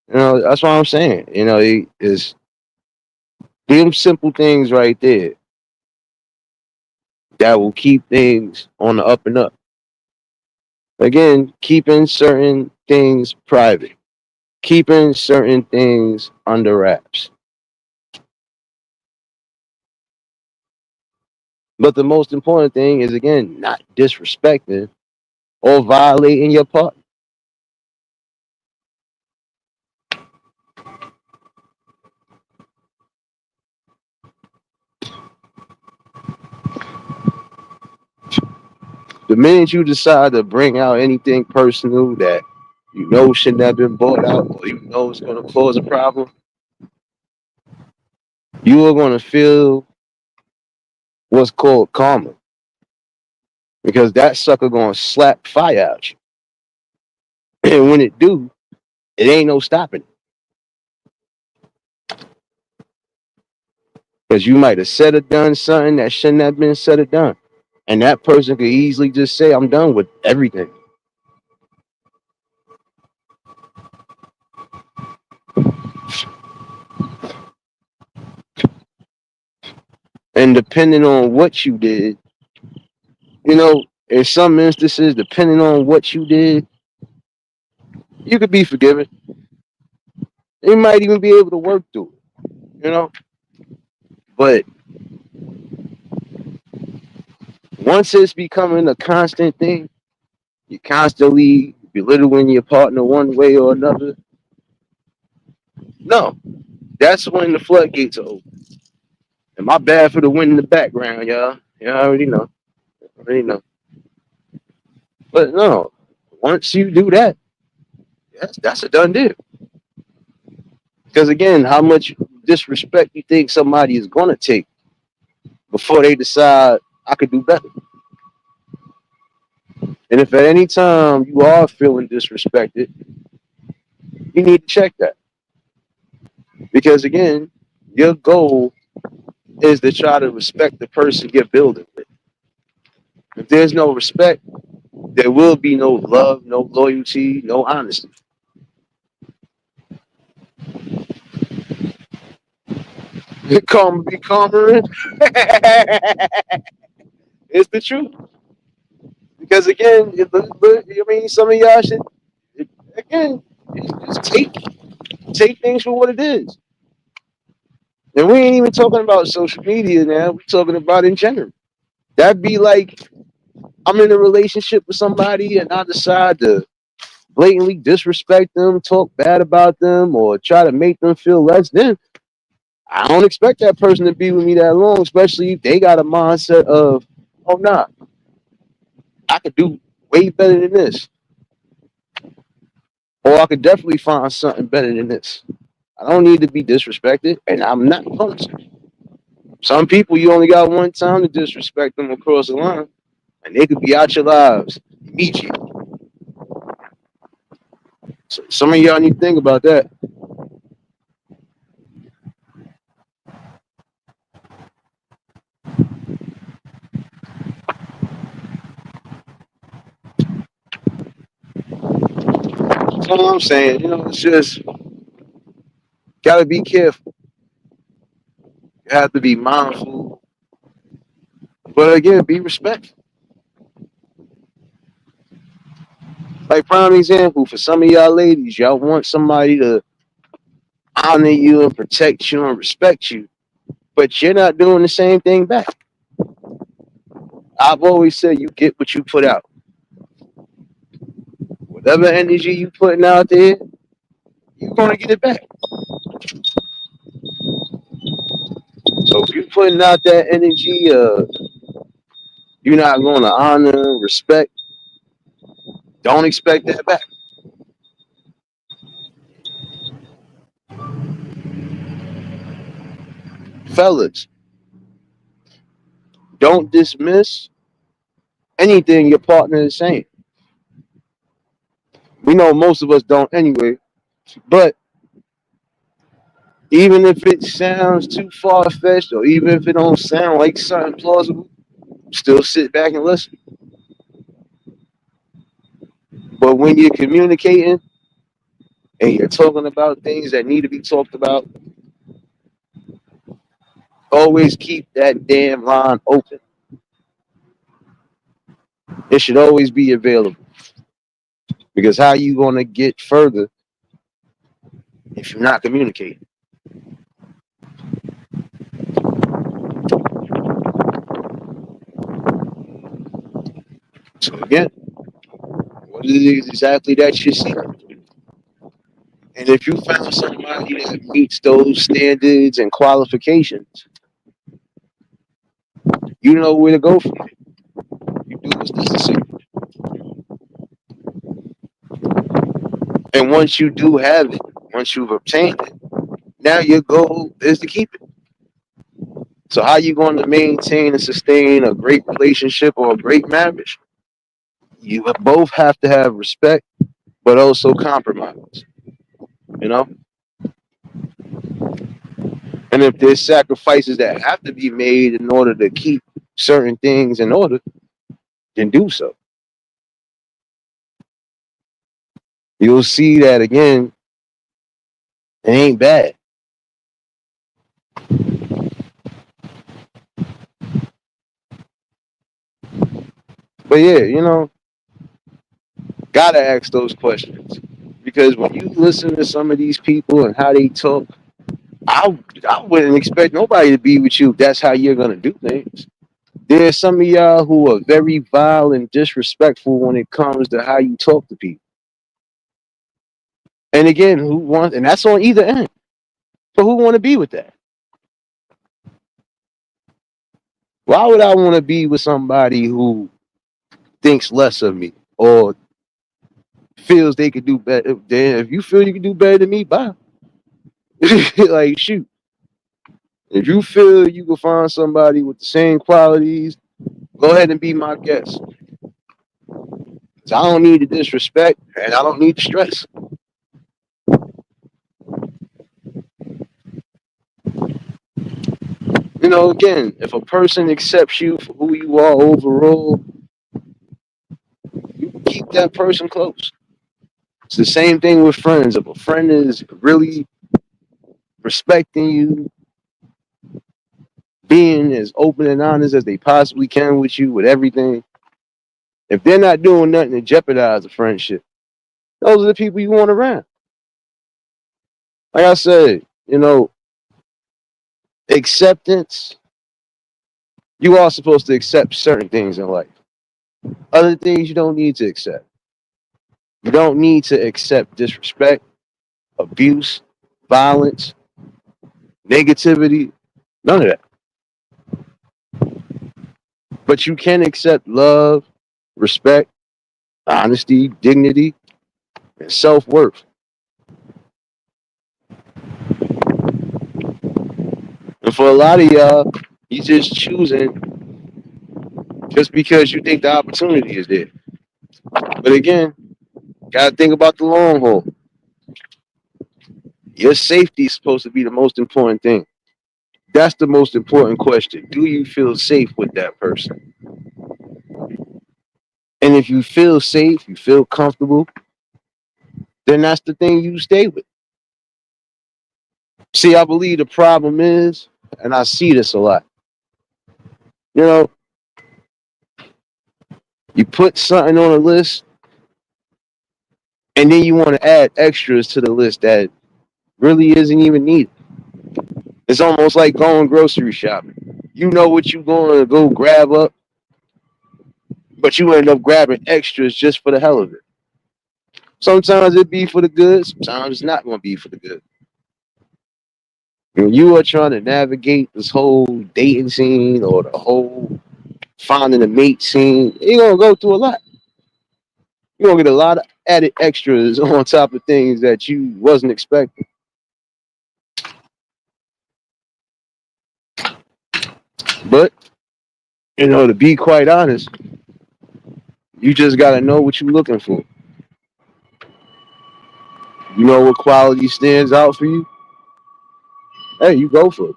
You know, that's what I'm saying. You know, it's them simple things right there that will keep things on the up and up. Again, keeping certain things private, keeping certain things under wraps. But the most important thing is, again, not disrespecting or violating your partner. The minute you decide to bring out anything personal that you know shouldn't have been brought out or you know is going to cause a problem, you are going to feel what's called karma because that sucker going to slap fire out you. And when it do, it ain't no stopping it because you might have said or done something that shouldn't have been said or done. And that person could easily just say, I'm done with everything. And depending on what you did, you know, in some instances, depending on what you did, you could be forgiven. You might even be able to work through it, you know. But once it's becoming a constant thing, you constantly belittling your partner one way or another. No, that's when the floodgates are open. And my bad for the wind in the background, y'all. Y'all already know. Already know. But no, once you do that, that's a done deal. Because again, how much disrespect you think somebody is gonna take before they decide I could do better? And if at any time you are feeling disrespected, you need to check that. Because again, your goal is to try to respect the person you're building with. If there's no respect, there will be no love, no loyalty, no honesty. Calm, be calmer. It's the truth. Because again, I mean, some of y'all should again just take things for what it is. And we ain't even talking about social media now. We're talking about in general. That'd be like I'm in a relationship with somebody and I decide to blatantly disrespect them, talk bad about them, or try to make them feel less than. I don't expect that person to be with me that long, especially if they got a mindset of, oh nah, I could do way better than this. Or I could definitely find something better than this. I don't need to be disrespected, and I'm not going to. Some people you only got one time to disrespect them across the line, and they could be out your lives immediately. So some of y'all need to think about that. all I'm saying. It's just gotta be careful. You have to be mindful, but again, be respectful. Like prime example for some of y'all ladies, y'all want somebody to honor you and protect you and respect you, but you're not doing the same thing back. I've always said you get what you put out. Whatever energy you putting out there, you're gonna get it back. So if you're putting out that energy, you're not gonna honor, respect. Don't expect that back, fellas. Don't dismiss anything your partner is saying. We know most of us don't anyway, but even if it sounds too far fetched, or even if it don't sound like something plausible, still sit back and listen. But when you're communicating and you're talking about things that need to be talked about, always keep that damn line open. It should always be available. Because how you gonna get further if you're not communicating? So again, what is it exactly that you're seeking? And if you found somebody that meets those standards and qualifications, you know where to go from it. You do what's necessary. And once you do have it, once you've obtained it, now your goal is to keep it. So how you going to maintain and sustain a great relationship or a great marriage? You both have to have respect, but also compromise. You know, and if there's sacrifices that have to be made in order to keep certain things in order, then do so. You'll see that again, it ain't bad. But yeah, gotta ask those questions. Because when you listen to some of these people and how they talk, I wouldn't expect nobody to be with you if that's how you're gonna do things. There's some of y'all who are very vile and disrespectful when it comes to how you talk to people. And again, who wants and that's on either end. But who want to be with that? Why would I want to be with somebody who thinks less of me or feels they could do better? Then if you feel you can do better than me, bye. Like shoot. If you feel you can find somebody with the same qualities, go ahead and be my guest. 'Cause I don't need the disrespect and I don't need the stress. Again, if a person accepts you for who you are overall, you keep that person close. It's the same thing with friends. If a friend is really respecting you, being as open and honest as they possibly can with you with everything, if they're not doing nothing to jeopardize a friendship, those are the people you want around. Like I said, acceptance, you are supposed to accept certain things in life. Other things you don't need to accept. You don't need to accept disrespect, abuse, violence, negativity, none of that. But you can accept love, respect, honesty, dignity, and self worth. And for a lot of y'all, you just choosing just because you think the opportunity is there. But again, gotta think about the long haul. Your safety is supposed to be the most important thing. That's the most important question. Do you feel safe with that person? And if you feel safe, you feel comfortable, then that's the thing you stay with. See, I believe the problem is, and I see this a lot. You know, you put something on a list, and then you want to add extras to the list that really isn't even needed. It's almost like going grocery shopping. You know what you're going to go grab up, but you end up grabbing extras just for the hell of it. Sometimes it be for the good, sometimes it's not going to be for the good. When you are trying to navigate this whole dating scene or the whole finding a mate scene, you're going to go through a lot. You're going to get a lot of added extras on top of things that you wasn't expecting. But, to be quite honest, you just got to know what you're looking for. You know what quality stands out for you? Hey, you go for it.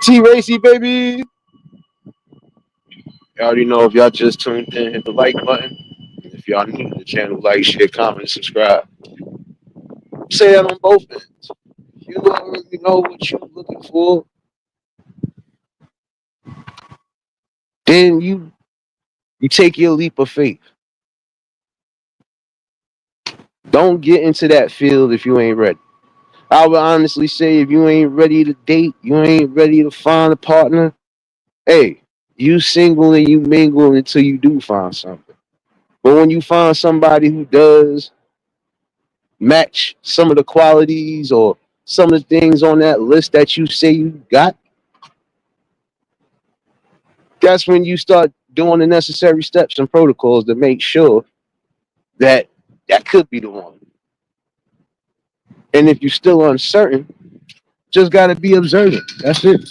T Racy, baby. You already know if y'all just tuned in, hit the like button. If y'all new to the channel, like, share, comment, and subscribe. Say that on both ends. If you don't really know what you're looking for, then you take your leap of faith. Don't get into that field if you ain't ready. I would honestly say if you ain't ready to date, you ain't ready to find a partner, hey, you single and you mingle until you do find something. But when you find somebody who does match some of the qualities or some of the things on that list that you say you got, that's when you start doing the necessary steps and protocols to make sure that that could be the one. And if you're still uncertain, just got to be observant. That's it.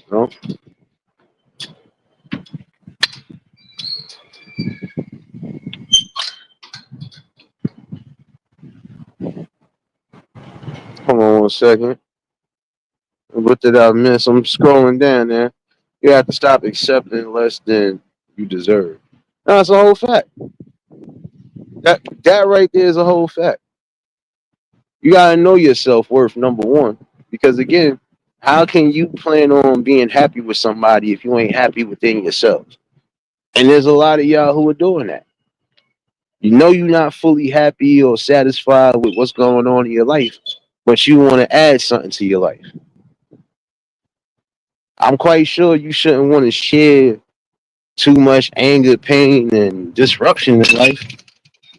You know? Hold on 1 second. What did I miss? I'm scrolling down there. You have to stop accepting less than you deserve. That's a whole fact. That right there is a whole fact. You gotta know your self worth, number one. Because again, how can you plan on being happy with somebody if you ain't happy within yourself? And there's a lot of y'all who are doing that. You know you're not fully happy or satisfied with what's going on in your life, but you want to add something to your life. I'm quite sure you shouldn't want to share too much anger, pain, and disruption in life.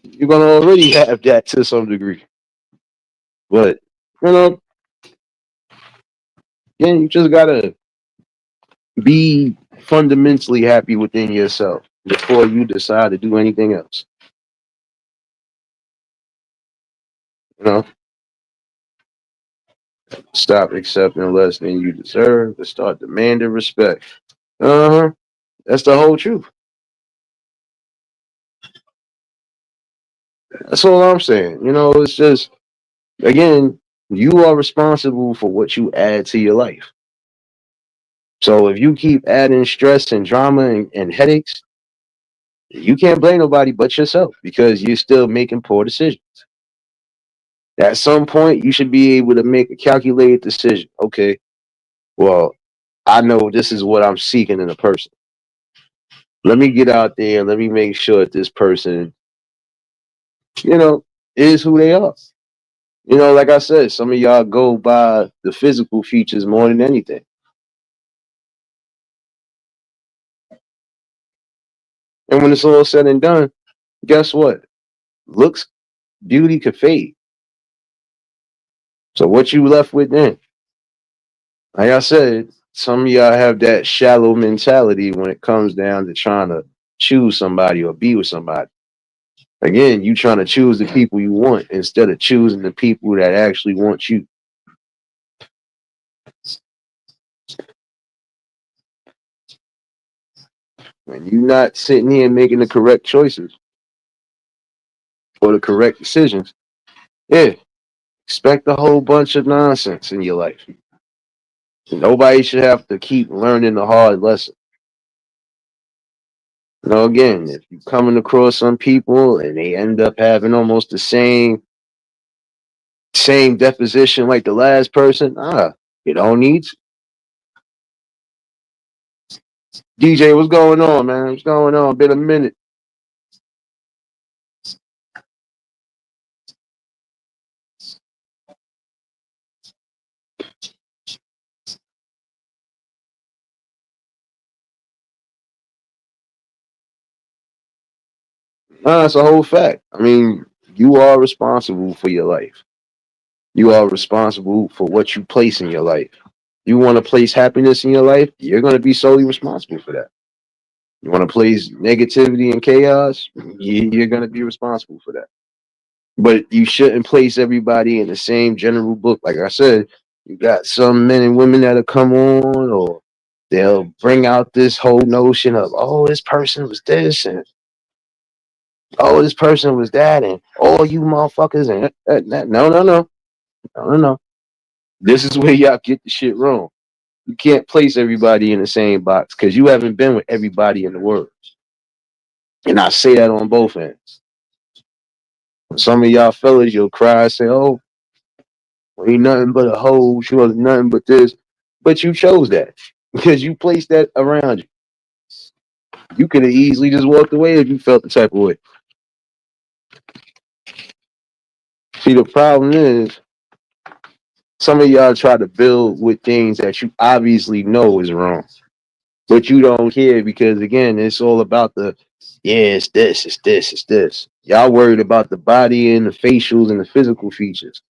You're gonna already have that to some degree. But you know, again, you just gotta be fundamentally happy within yourself before you decide to do anything else. You know, stop accepting less than you deserve to start demanding respect. Uh huh. That's the whole truth. That's all I'm saying. It's just again, you are responsible for what you add to your life. So if you keep adding stress and drama and headaches, you can't blame nobody but yourself because you're still making poor decisions. At some point, you should be able to make a calculated decision. Okay, well, I know this is what I'm seeking in a person. Let me get out there and let me make sure that this person, you know, is who they are. Like I said, some of y'all go by the physical features more than anything. And when it's all said and done, guess what? Looks, beauty could fade. So what you left with then? Like I said, some of y'all have that shallow mentality when it comes down to trying to choose somebody or be with somebody. Again, you trying to choose the people you want instead of choosing the people that actually want you. When you're not sitting here making the correct choices or the correct decisions, yeah, expect a whole bunch of nonsense in your life. Nobody should have to keep learning the hard lesson. Again, if you coming across some people and they end up having almost the same deposition like the last person, you don't need to. DJ, what's going on, man? What's going on? Been a minute. It's a whole fact. I mean, you are responsible for your life. You are responsible for what you place in your life. You want to place happiness in your life, you're going to be solely responsible for that. You want to place negativity and chaos, you're going to be responsible for that. But you shouldn't place everybody in the same general book. Like I said, you got some men and women that'll come on, or they'll bring out this whole notion of, oh, this person was this, and oh, this person was that, and all you motherfuckers, and that. No, no, no, no, no, no. This is where y'all get the shit wrong. You can't place everybody in the same box because you haven't been with everybody in the world. And I say that on both ends. Some of y'all fellas, you'll cry and say, oh, well, ain't nothing but a hoe. She was nothing but this. But you chose that because you placed that around you. You could have easily just walked away if you felt the type of way. See, the problem is some of y'all try to build with things that you obviously know is wrong, but you don't care because, again, it's all about yeah, it's this, it's this, it's this. Y'all worried about the body and the facials and the physical features.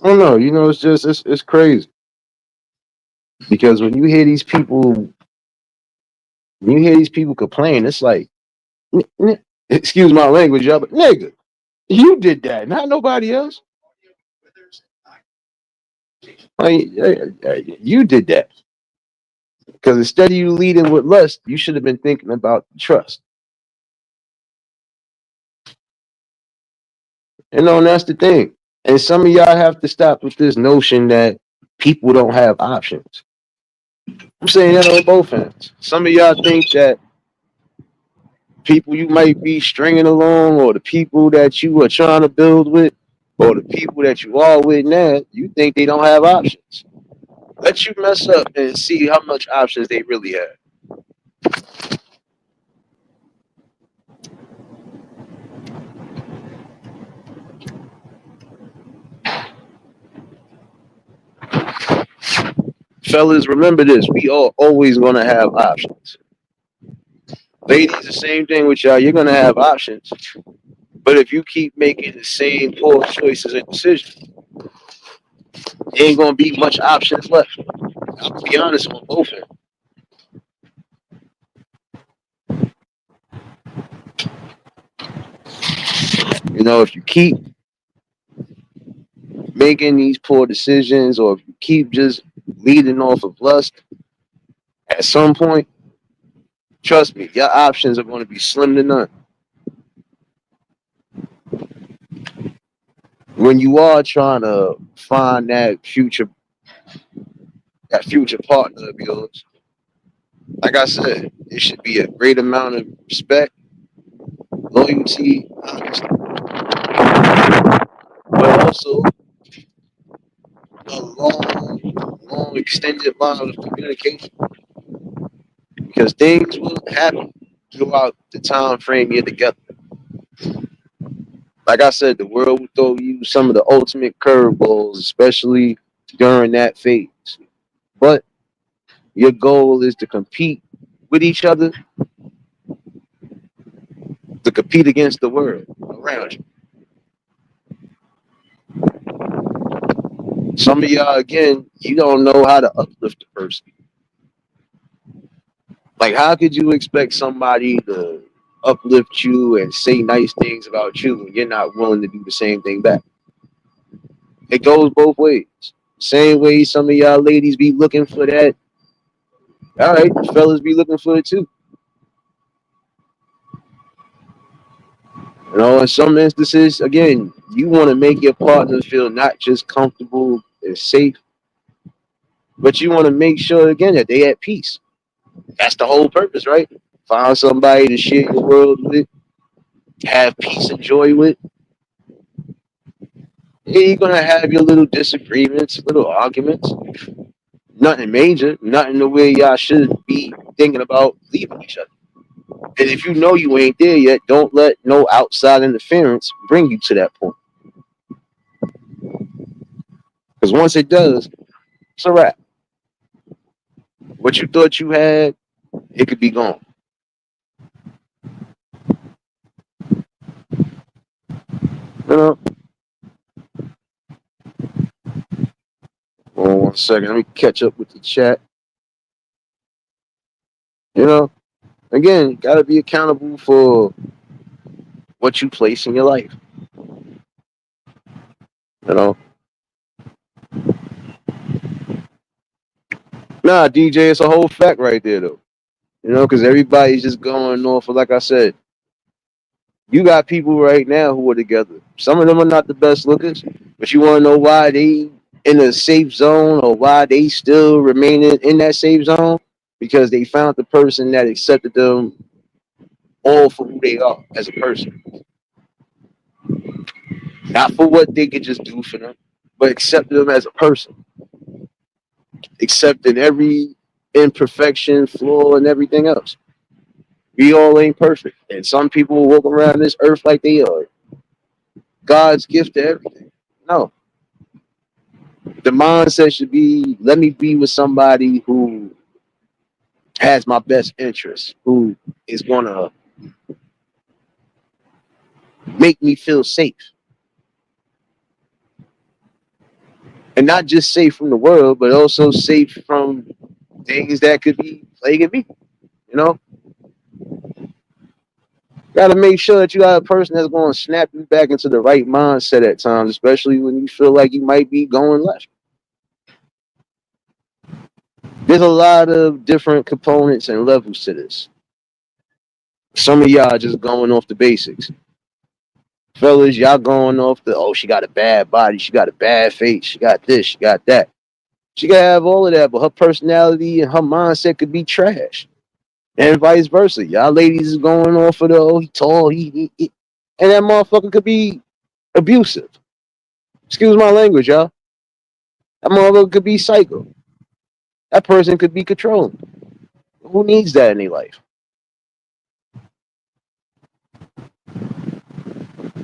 I don't know. It's just it's crazy because when you hear these people complain, it's like, excuse my language, y'all, but nigga, you did that, not nobody else. Like, you did that because instead of you leading with lust, you should have been thinking about trust. And that's the thing. And some of y'all have to stop with this notion that people don't have options. I'm saying that on both ends. Some of y'all think that people you might be stringing along, or the people that you are trying to build with, or the people that you are with now, you think they don't have options. Let you mess up and see how much options they really have. Fellas, remember this: we are always gonna have options. Ladies, the same thing with y'all. You're gonna have options, but if you keep making the same poor choices and decisions, there ain't gonna be much options left. I'll be honest on both ends. If you keep making these poor decisions, or if you keep just leading off of lust, at some point, trust me, your options are going to be slim to none. When you are trying to find that future partner of yours, like I said, it should be a great amount of respect, loyalty, honesty, but also a long extended line of communication because things will happen throughout the time frame you're together. Like I said, the world will throw you some of the ultimate curveballs, especially during that phase. But your goal is to compete with each other, to compete against the world around you. Some of y'all, again, you don't know how to uplift a person. Like, how could you expect somebody to uplift you and say nice things about you when you're not willing to do the same thing back? It goes both ways. Same way some of y'all ladies be looking for that. All right, fellas be looking for it too. You know, in some instances, again, you want to make your partner feel not just comfortable and safe, but you want to make sure again that they at peace. That's the whole purpose, right? Find somebody to share your world with, have peace and joy with. Yeah, you're gonna have your little disagreements, little arguments. Nothing major, nothing the way y'all should be thinking about leaving each other. And if you know you ain't there yet, don't let no outside interference bring you to that point. Because once it does, it's a wrap. What you thought you had, it could be gone. You know. Hold on 1 second. Let me catch up with the chat. You know. Again, you gotta be accountable for what you place in your life. You know. Nah, DJ, it's a whole fact right there though. You know, because everybody's just going off of, like I said, you got people right now who are together. Some of them are not the best lookers, but you want to know why they in a safe zone or why they still remaining in that safe zone? Because they found the person that accepted them all for who they are as a person, not for what they could just do for them, but accepted them as a person, accepting every imperfection, flaw, and everything else. We all ain't perfect, and some people walk around this earth like they are God's gift to everything. No, the mindset should be, let me be with somebody who has my best interest, who is gonna make me feel safe, and not just safe from the world, but also safe from things that could be plaguing me. You know, got to make sure that you got a person that's going to snap you back into the right mindset at times, especially when you feel like you might be going left. There's a lot of different components and levels to this. Some of y'all just going off the basics. Fellas, y'all going off the, oh, she got a bad body, she got a bad face, she got this, she got that. She can have all of that, but her personality and her mindset could be trash. And vice versa. Y'all ladies is going off of the, oh, he tall, he. And that motherfucker could be abusive. Excuse my language, y'all. That motherfucker could be psycho. That person could be controlling. Who needs that in their life?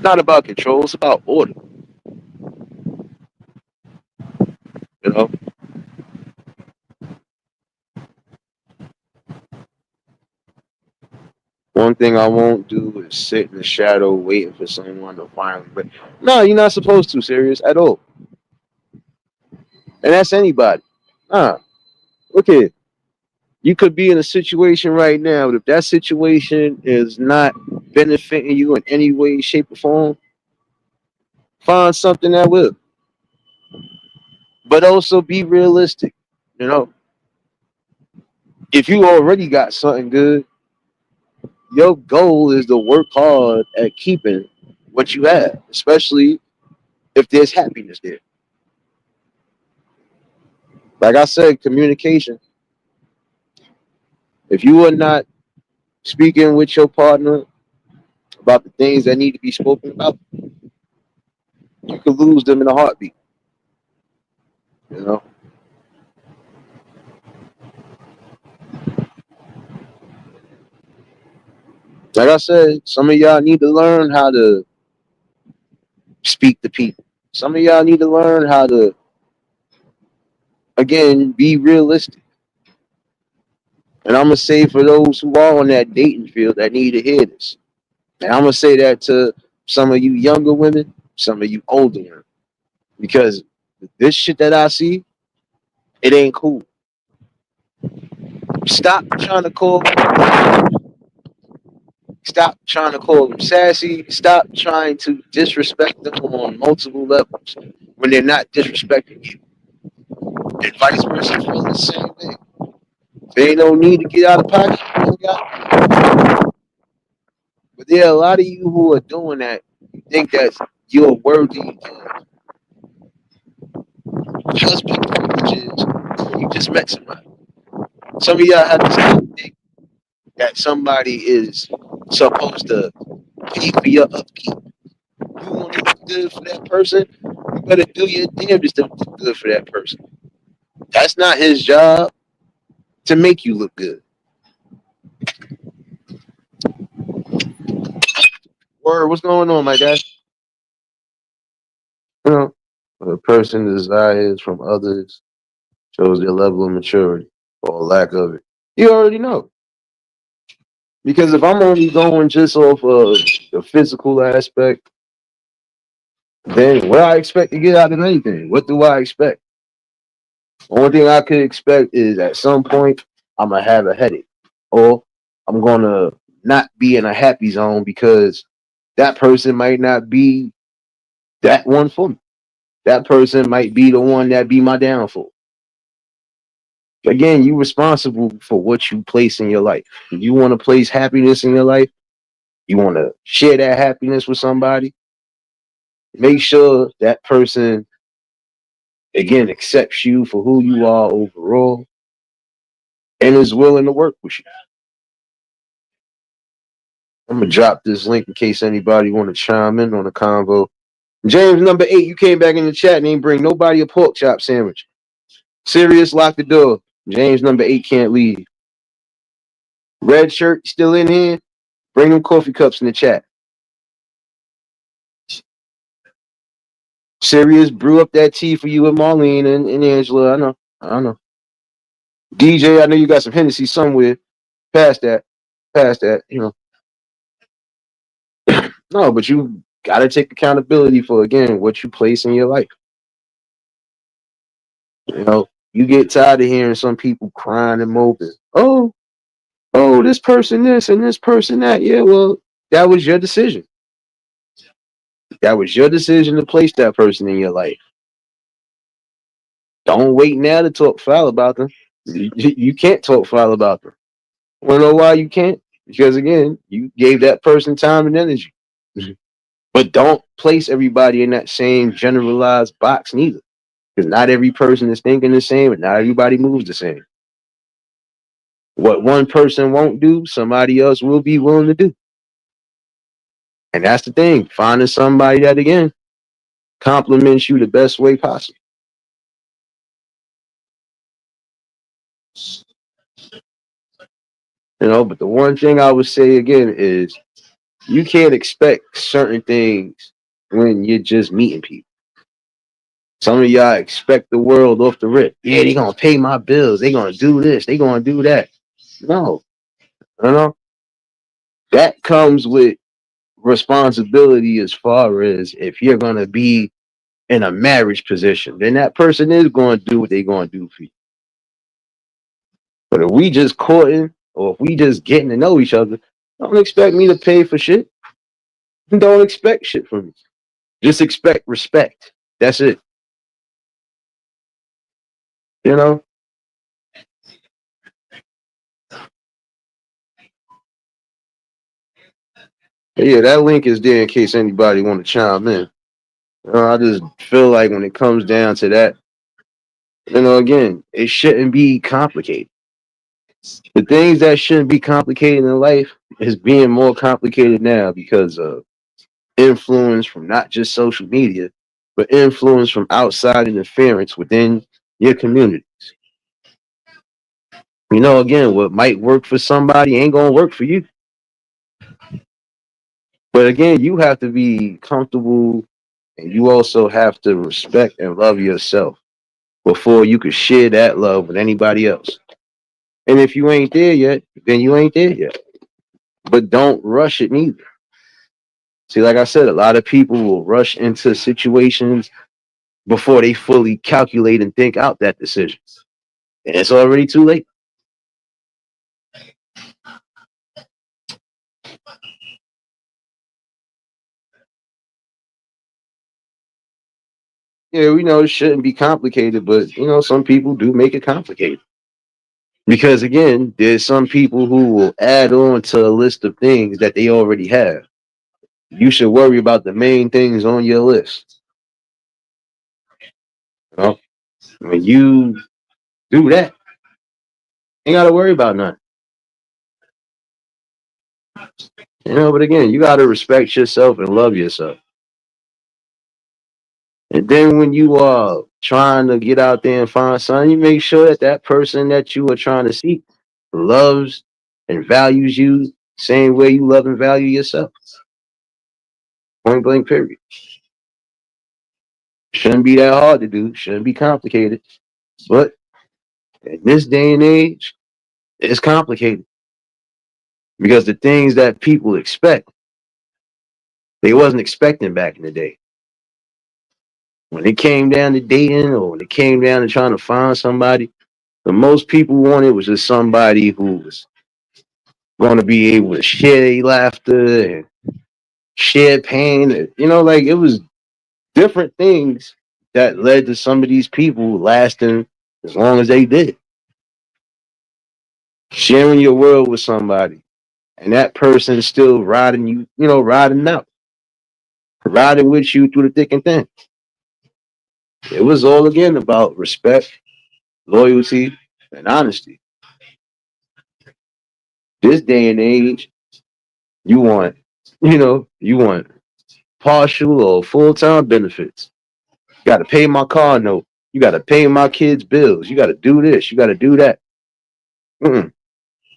Not about control, it's about order. You know? One thing I won't do is sit in the shadow waiting for someone to finally break. No, you're not supposed to, serious at all. And that's anybody. Nah, look here. You could be in a situation right now, but if that situation is not benefiting you in any way, shape, or form, find something that will. But also be realistic. You know, if you already got something good, your goal is to work hard at keeping what you have, especially if there's happiness there. Like I said, communication. If you are not speaking with your partner about the things that need to be spoken about, you could lose them in a heartbeat. You know, like I said, some of y'all need to learn how to speak to people. Some of y'all need to learn how to, again, be realistic. And I'm gonna say for those who are on that dating field that need to hear this, and I'm gonna say that to some of you younger women, some of you older women, because this shit that I see, it ain't cool. Stop trying to call Stop trying to call them sassy. Stop trying to disrespect them on multiple levels when they're not disrespecting you. And vice versa for the same thing. There ain't no need to get out of pocket. But there are a lot of you who are doing that. You think that you're worthy of husband privileges. You just met somebody. Some of y'all have to think that somebody is supposed to pay for your upkeep. You want to look good for that person, you better do your damnedest to look good for that person. That's not his job to make you look good. Word, what's going on, my guy? You know, what a person desires from others shows their level of maturity or lack of it. You already know. Because if I'm only going just off of the physical aspect, then what I expect to get out of anything? What do I expect? Only thing I could expect is at some point I'm gonna have a headache, or I'm gonna not be in a happy zone because that person might not be that one for me. That person might be the one that be my downfall. Again, you responsible for what you place in your life. If you want to place happiness in your life, you want to share that happiness with somebody, make sure that person again accepts you for who you are overall and is willing to work with you. I'm gonna drop this link in case anybody want to chime in on the convo. James number 8, you came back in the chat and ain't bring nobody a pork chop sandwich. Serious, lock the door. James number 8 can't leave. Red shirt still in here. Bring them coffee cups in the chat. Serious, brew up that tea for you and Marlene and Angela. I know. DJ, I know you got some Hennessy somewhere. Past that. Past that. No, but you gotta take accountability for again what you place in your life. You get tired of hearing some people crying and moping. Oh, this person this and this person that. Yeah, well, that was your decision. That was your decision to place that person in your life. Don't wait now to talk foul about them. You can't talk foul about them. Wanna know why you can't? Because again, you gave that person time and energy. But don't place everybody in that same generalized box neither. Because not every person is thinking the same and not everybody moves the same. What one person won't do, somebody else will be willing to do. And that's the thing. Finding somebody that again compliments you the best way possible. But the one thing I would say again is you can't expect certain things when you're just meeting people. Some of y'all expect the world off the rip. Yeah, they gonna pay my bills. They gonna do this. They gonna do that. No, that comes with responsibility as far as if you're gonna be in a marriage position, then that person is going to do what they're going to do for you. But if we just courting or if we just getting to know each other, don't expect me to pay for shit. Don't expect shit from me. Just expect respect. That's it. You know? But yeah, that link is there in case anybody want to chime in. I just feel like when it comes down to that, again, it shouldn't be complicated. The things that shouldn't be complicated in life is being more complicated now because of influence from not just social media, but influence from outside interference within your communities. Again, what might work for somebody ain't gonna work for you. But again, you have to be comfortable and you also have to respect and love yourself before you could share that love with anybody else. And if you ain't there yet, then you ain't there yet. But don't rush it neither. See, like I said, a lot of people will rush into situations before they fully calculate and think out that decision. And it's already too late. Yeah, we know it shouldn't be complicated, but some people do make it complicated. Because again, there's some people who will add on to a list of things that they already have. You should worry about the main things on your list. You know? When you do that, you ain't gotta worry about nothing. But again, you gotta respect yourself and love yourself. And then when you are trying to get out there and find something, you make sure that that person that you are trying to seek loves and values you same way you love and value yourself. Point blank, period. Shouldn't be that hard to do. Shouldn't be complicated. But in this day and age, it's complicated because the things that people expect, they wasn't expecting back in the day. When it came down to dating or when it came down to trying to find somebody, the most people wanted was just somebody who was going to be able to share their laughter and share pain. Like it was different things that led to some of these people lasting as long as they did. Sharing your world with somebody and that person is still riding you, riding out, riding with you through the thick and thin. It was all again about respect, loyalty, and honesty. This day and age, you want, you want partial or full time benefits. You got to pay my car note. You got to pay my kids' bills. You got to do this. You got to do that. Mm-mm.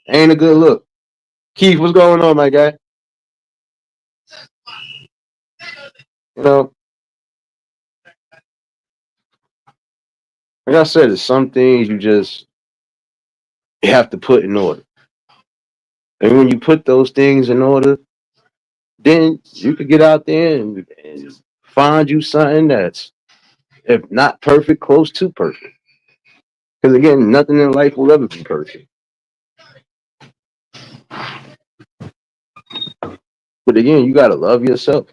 Ain't a good look. Keith, what's going on, my guy? You know, like I said, there's some things you have to put in order. And when you put those things in order, then you could get out there and find you something that's, if not perfect, close to perfect. Because again, nothing in life will ever be perfect. But again, you got to love yourself.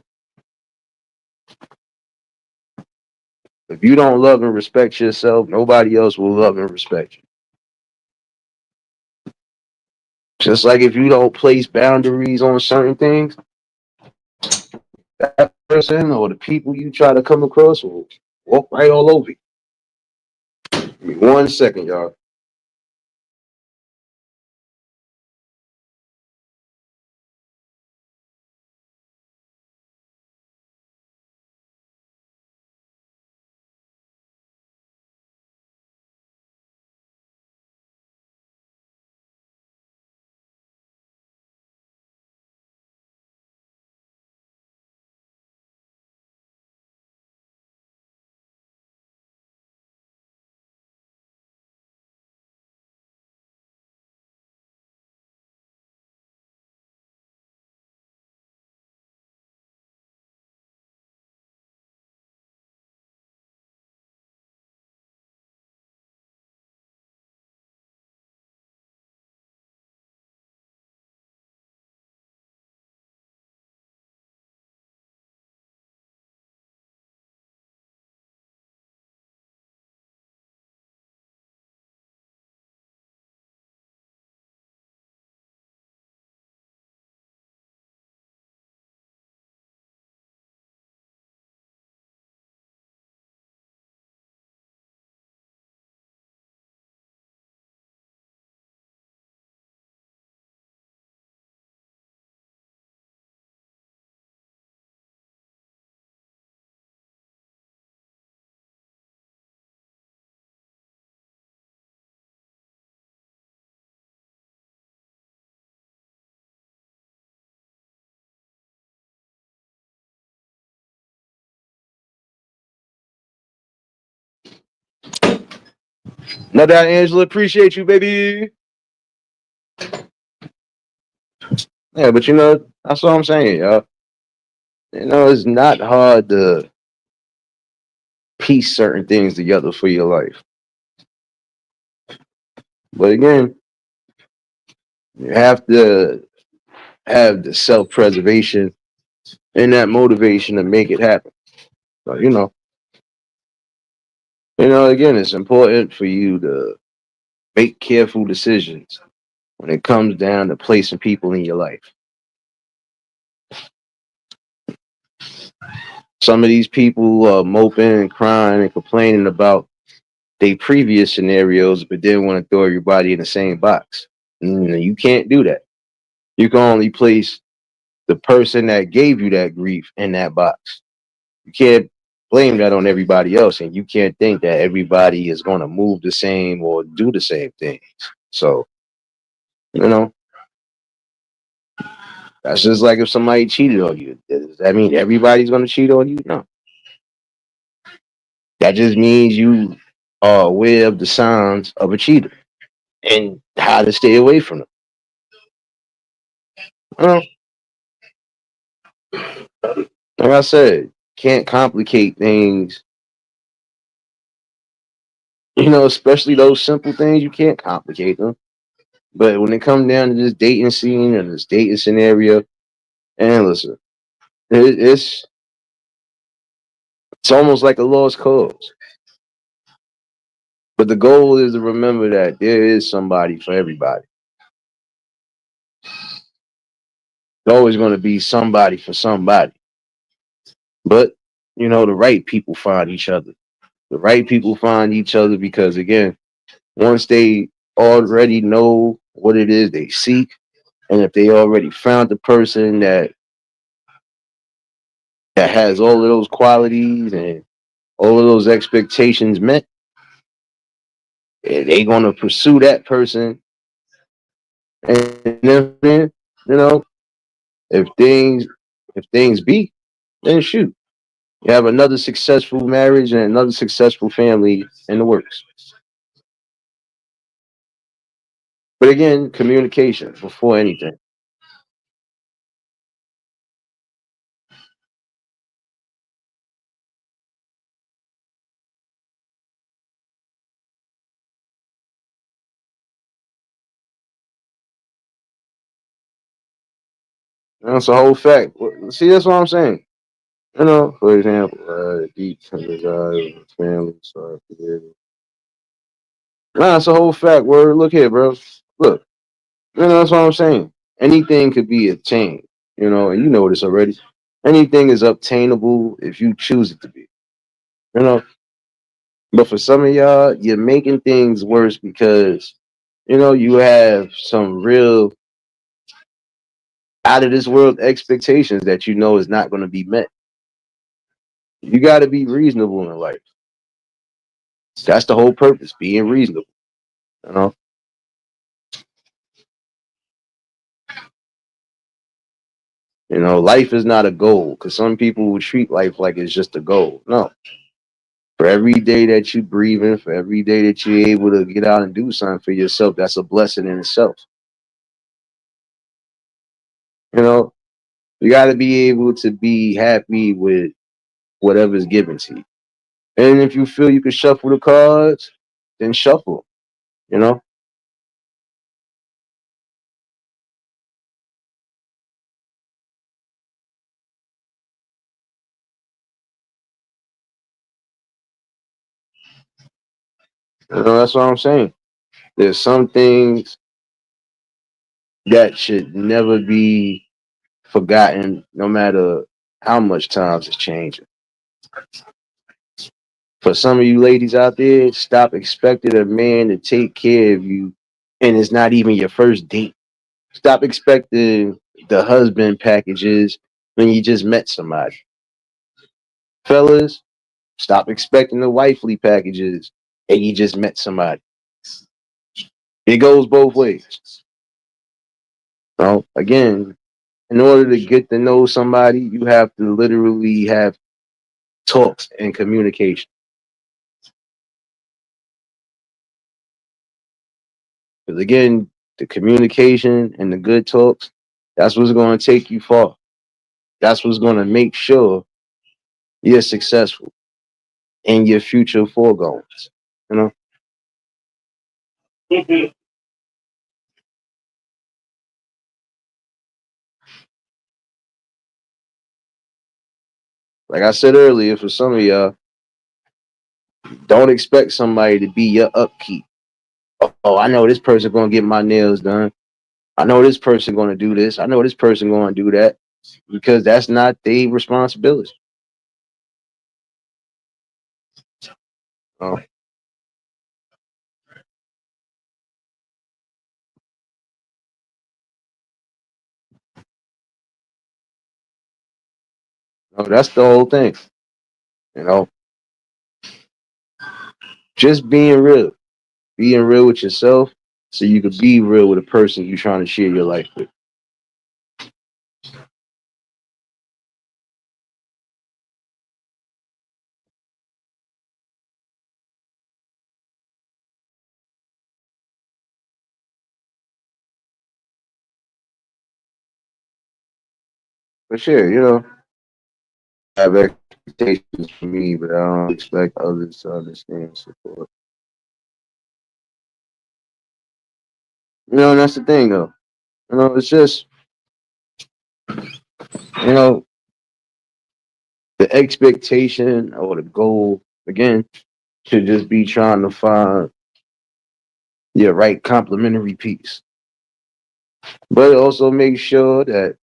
If you don't love and respect yourself, nobody else will love and respect you. Just like if you don't place boundaries on certain things, that person or the people you try to come across will walk right all over you. Give me 1 second, y'all. No doubt, Angela, appreciate you, baby. Yeah, but that's what I'm saying, y'all. It's not hard to piece certain things together for your life. But again, you have to have the self preservation and that motivation to make it happen. So, again, it's important for you to Make careful decisions when it comes down to placing people in your life. Some of these people are moping and crying and complaining about their previous scenarios, but then want to throw everybody in the same box. You can't do that. You can only place the person that gave you that grief in that box. You can't blame that on everybody else, and you can't think that everybody is going to move the same or do the same things. So, you know, that's just like if somebody cheated on you. Does that mean everybody's going to cheat on you? No. That just means you are aware of the signs of a cheater and how to stay away from them. Well, like I said, can't complicate things. Especially those simple things, you can't complicate them. But when it comes down to this dating scene or this dating scenario, and listen, it's almost like a lost cause. But the goal is to remember that there is somebody for everybody. There's always going to be somebody for somebody. But the right people find each other. The right people find each other because, again, once they already know what it is they seek, and if they already found the person that has all of those qualities and all of those expectations met, they're going to pursue that person. And then, you know, if things be, then shoot, you have another successful marriage and another successful family in the works. But again, communication before anything. That's a whole fact. See, that's what I'm saying. For example, deep desire, family, sorry, forgive me. Nah, it's a whole fact. Word, look here, bro. Look, that's what I'm saying. Anything could be obtained, and you know this already. Anything is obtainable if you choose it to be, you know. But for some of y'all, you're making things worse because, you have some real out of this world expectations that is not going to be met. You got to be reasonable in life. That's the whole purpose, being reasonable. You know, life is not a goal because some people will treat life like it's just a goal. No, for every day that you breathing, for every day that you're able to get out and do something for yourself, that's a blessing in itself. You know, you got to be able to be happy with whatever's given to you. And if you feel you can shuffle the cards, then shuffle. You know, that's what I'm saying. There's some things that should never be forgotten, no matter how much times it's changing. For some of you ladies out there, stop expecting a man to take care of you, and it's not even your first date. Stop expecting the husband packages when you just met somebody. Fellas, stop expecting the wifely packages and you just met somebody. It goes both ways. Again, in order to get to know somebody, you have to literally have talks and communication. Because again, the communication and the good talks, that's what's going to take you far. That's what's going to make sure you're successful in your future foregoings. You know, like I said earlier, for some of y'all, don't expect somebody to be your upkeep. Oh, I know this person gonna get my nails done. I know this person gonna do this. I know this person gonna do that because that's not their responsibility. Oh, no, that's the whole thing. You know, just being real with yourself, so you could be real with a person you're trying to share your life with. But sure, I have expectations for me, but I don't expect others to understand and support. And that's the thing though. It's just, you know, the expectation or the goal again should just be trying to find your right complementary piece. But also make sure that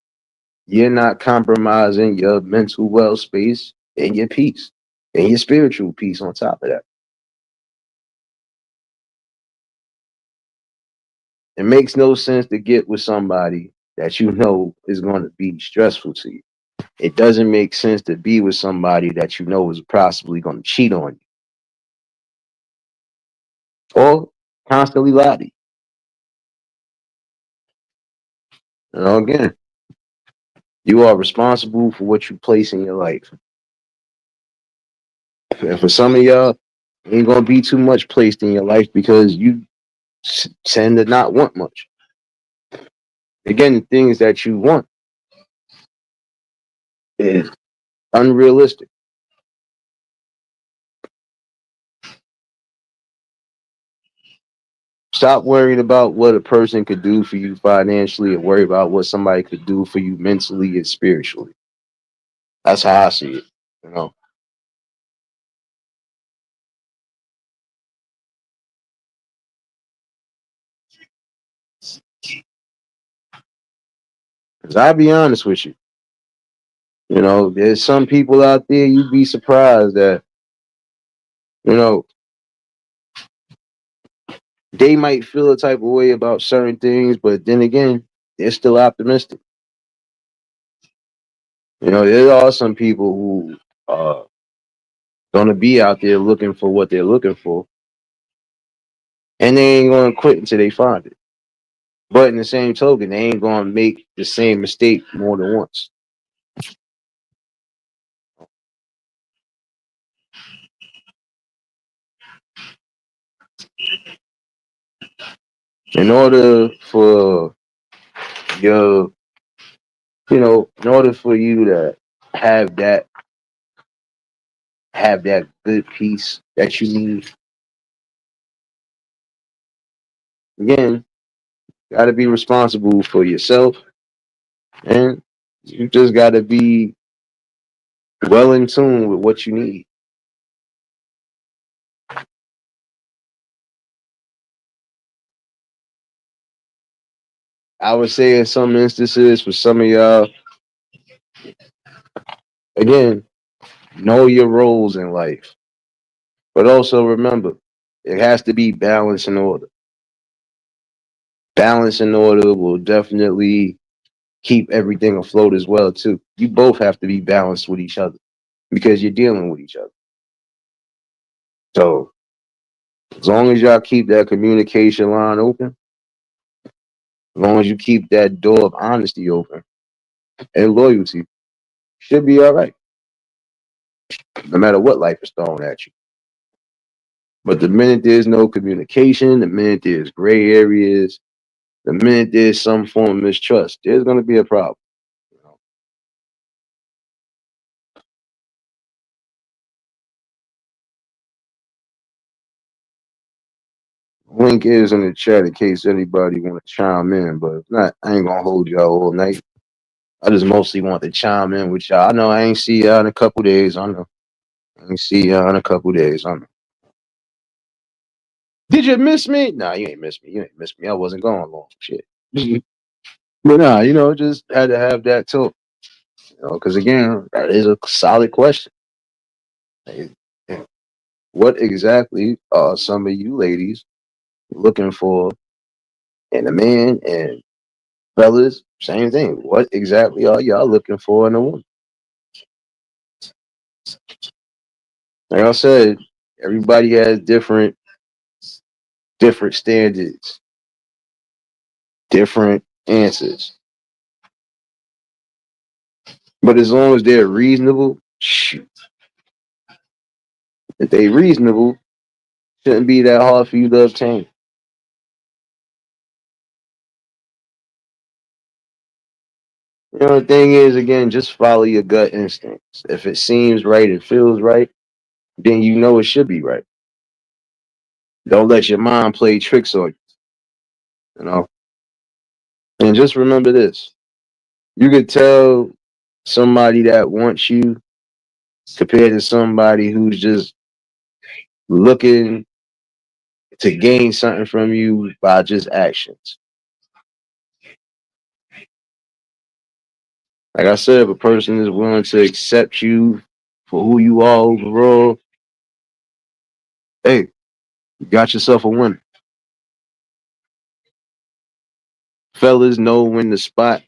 you're not compromising your mental well space and your peace and your spiritual peace on top of that. It makes no sense to get with somebody that you know is going to be stressful to you. It doesn't make sense to be with somebody that you know is possibly going to cheat on you or constantly lie to you. Again, you are responsible for what you place in your life. And for some of y'all, ain't going to be too much placed in your life because you tend to not want much. Again, the things that you want is unrealistic. Stop worrying about what a person could do for you financially and worry about what somebody could do for you mentally and spiritually. That's how I see it. You know, because I'll be honest with you. There's some people out there you'd be surprised that, you know, they might feel a type of way about certain things, but then again, they're still optimistic. There are some people who are gonna be out there looking for what they're looking for, and they ain't gonna quit until they find it. But in the same token, they ain't gonna make the same mistake more than once. In order for your, in order for you to have that have that good peace that you need, again, got to be responsible for yourself, and you just got to be well in tune with what you need. I would say in some instances, for some of y'all, again, know your roles in life, but also remember, it has to be balance and order. Balance and order will definitely keep everything afloat as well too. You both have to be balanced with each other because you're dealing with each other. So as long as y'all keep that communication line open, as long as you keep that door of honesty open and loyalty, should be all right, no matter what life is throwing at you. But the minute there's no communication, the minute there's gray areas, the minute there's some form of mistrust, there's going to be a problem. You know? Link is in the chat in case anybody want to chime in, but if not, I ain't gonna hold y'all all night. I just mostly want to chime in with y'all. I know I ain't see y'all in a couple days. I know I ain't see y'all in a couple days. I know. Did you miss me? Nah, you ain't miss me. You ain't miss me. I wasn't gone long. Shit. But nah, just had to have that too. Because again, that is a solid question. Like, what exactly are some of you ladies looking for in a man? And fellas, same thing. What exactly are y'all looking for in a woman? Like I said, everybody has different standards, different answers. But as long as they're reasonable, shoot, if they reasonable, shouldn't be that hard for you to obtain. The thing is, again, just follow your gut instincts. If it seems right, it feels right, then you know it should be right. Don't let your mind play tricks on you, you know. And just remember this: you could tell somebody that wants you compared to somebody who's just looking to gain something from you by just actions. Like I said, if a person is willing to accept you for who you are overall, hey, you got yourself a winner. Fellas know when to spot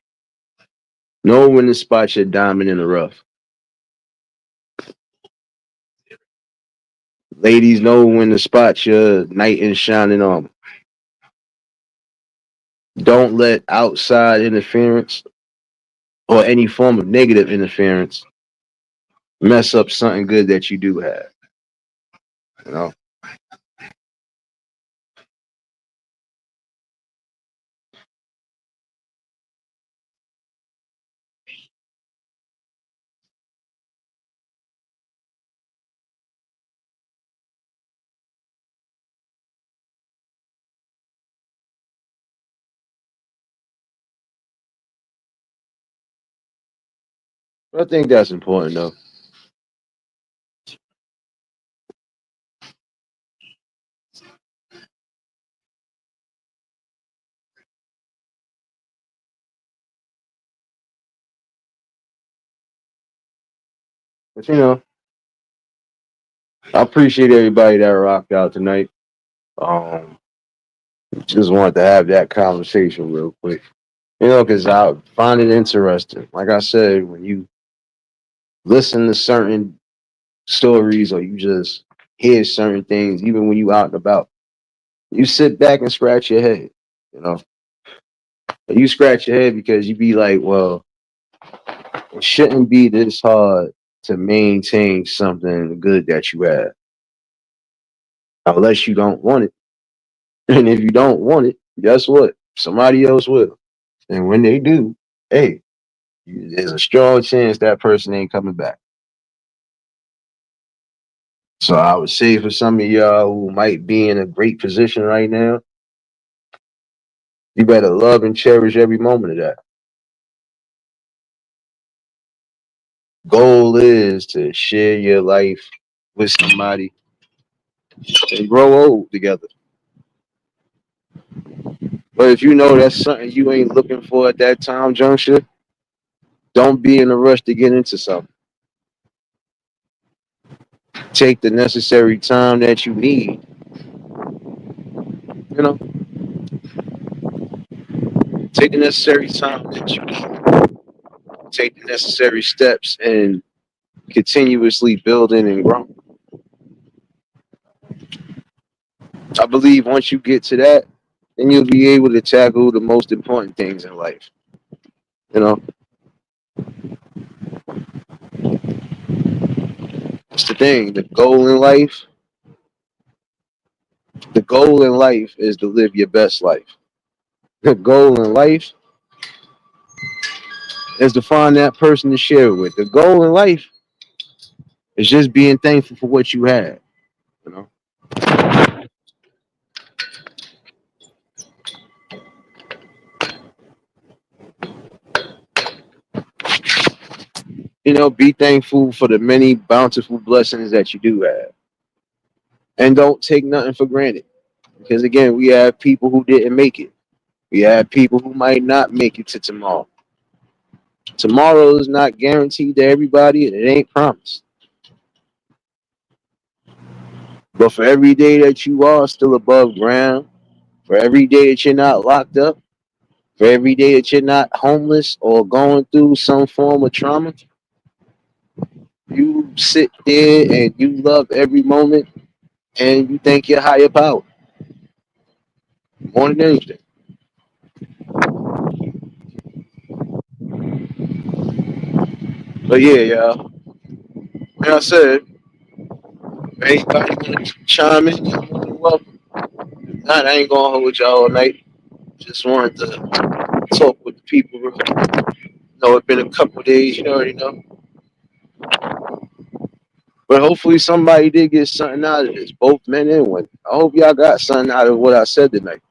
your diamond in the rough. Ladies know when to spot your knight in shining armor. Don't let outside interference or any form of negative interference mess up something good that you do have. You know, but I think that's important though. But I appreciate everybody that rocked out tonight. Um, just wanted to have that conversation real quick. Because I find it interesting. Like I said, when you listen to certain stories or you just hear certain things, even when you out and about, you sit back and scratch your head. You know, you scratch your head because you be like, well, it shouldn't be this hard to maintain something good that you have, unless you don't want it. And if you don't want it, guess what? Somebody else will. And when they do, hey, there's a strong chance that person ain't coming back. So I would say for some of y'all who might be in a great position right now, you better love and cherish every moment of that. Goal is to share your life with somebody and grow old together. But if you know that's something you ain't looking for at that time juncture, don't be in a rush to get into something. Take the necessary time that you need. You know, take the necessary time that you need. Take the necessary steps and continuously building and growing. I believe once you get to that, then you'll be able to tackle the most important things in life. You know, it's the thing. The goal in life is to live your best life. The goal in life is to find that person to share it with. The goal in life is just being thankful for what you have. You know, be thankful for the many bountiful blessings that you do have, and don't take nothing for granted. Because again, we have people who didn't make it. We have people who might not make it to tomorrow. Tomorrow is not guaranteed to everybody, and it ain't promised. But for every day that you are still above ground, for every day that you're not locked up, for every day that you're not homeless or going through some form of trauma, you sit there and you love every moment and you thank your higher power more than anything. But yeah, y'all. Like I said, if anybody want to chime in, you're more than welcome. If not, I ain't gonna hold y'all all night. Just wanted to talk with the people. Know it's been a couple of days, you already know. But hopefully somebody did get something out of this, both men and women. I hope y'all got something out of what I said tonight.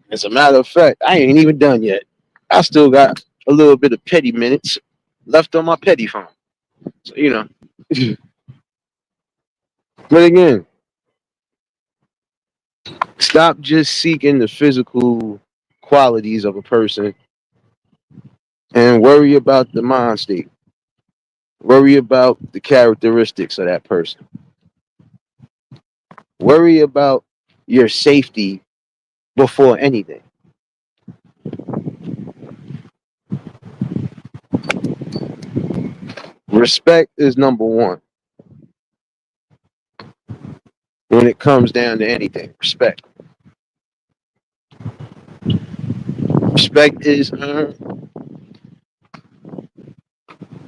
As a matter of fact, I ain't even done yet. I still got a little bit of petty minutes left on my petty phone. So, you know. But again, stop just seeking the physical qualities of a person and worry about the mind state. Worry about the characteristics of that person. Worry about your safety before anything. Respect is number one when it comes down to anything. Respect. Respect is earned,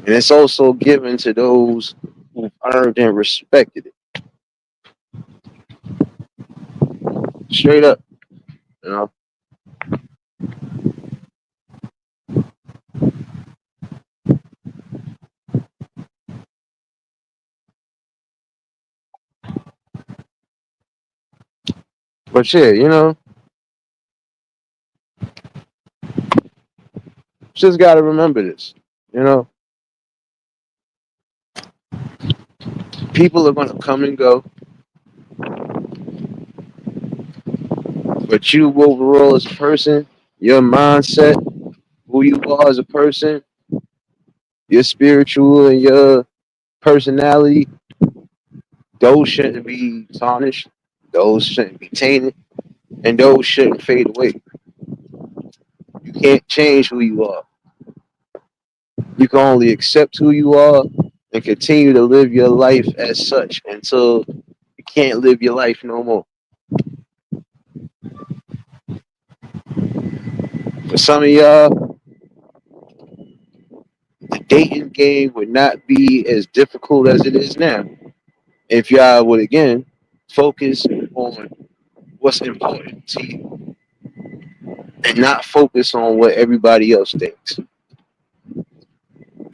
and it's also given to those who've earned and respected it. Straight up, you know. But yeah, just gotta remember this. You know, people are gonna come and go, but you overall as a person, your mindset, who you are as a person, your spiritual and your personality, those shouldn't be tarnished, those shouldn't be tainted, and those shouldn't fade away. You can't change who you are. You can only accept who you are and continue to live your life as such until you can't live your life no more. For some of y'all, the dating game would not be as difficult as it is now if y'all would again focus on what's important to you and not focus on what everybody else thinks.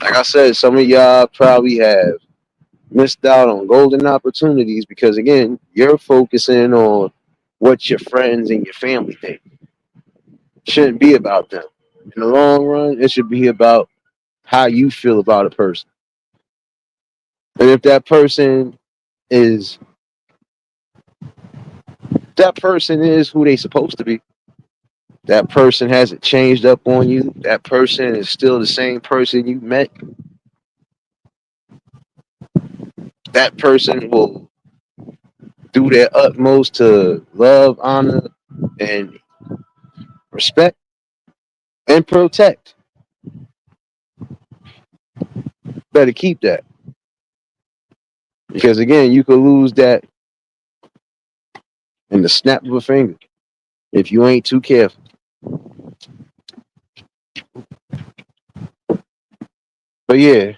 Like I said, some of y'all probably have missed out on golden opportunities because again, you're focusing on what your friends and your family think. It shouldn't be about them. In the long run, it should be about how you feel about a person. And if is that person is who they supposed to be, that person hasn't changed up on you, that person is still the same person you met, that person will do their utmost to love, honor, and respect and protect. Better keep that. Because again, you could lose that in the snap of a finger if you ain't too careful. But yeah,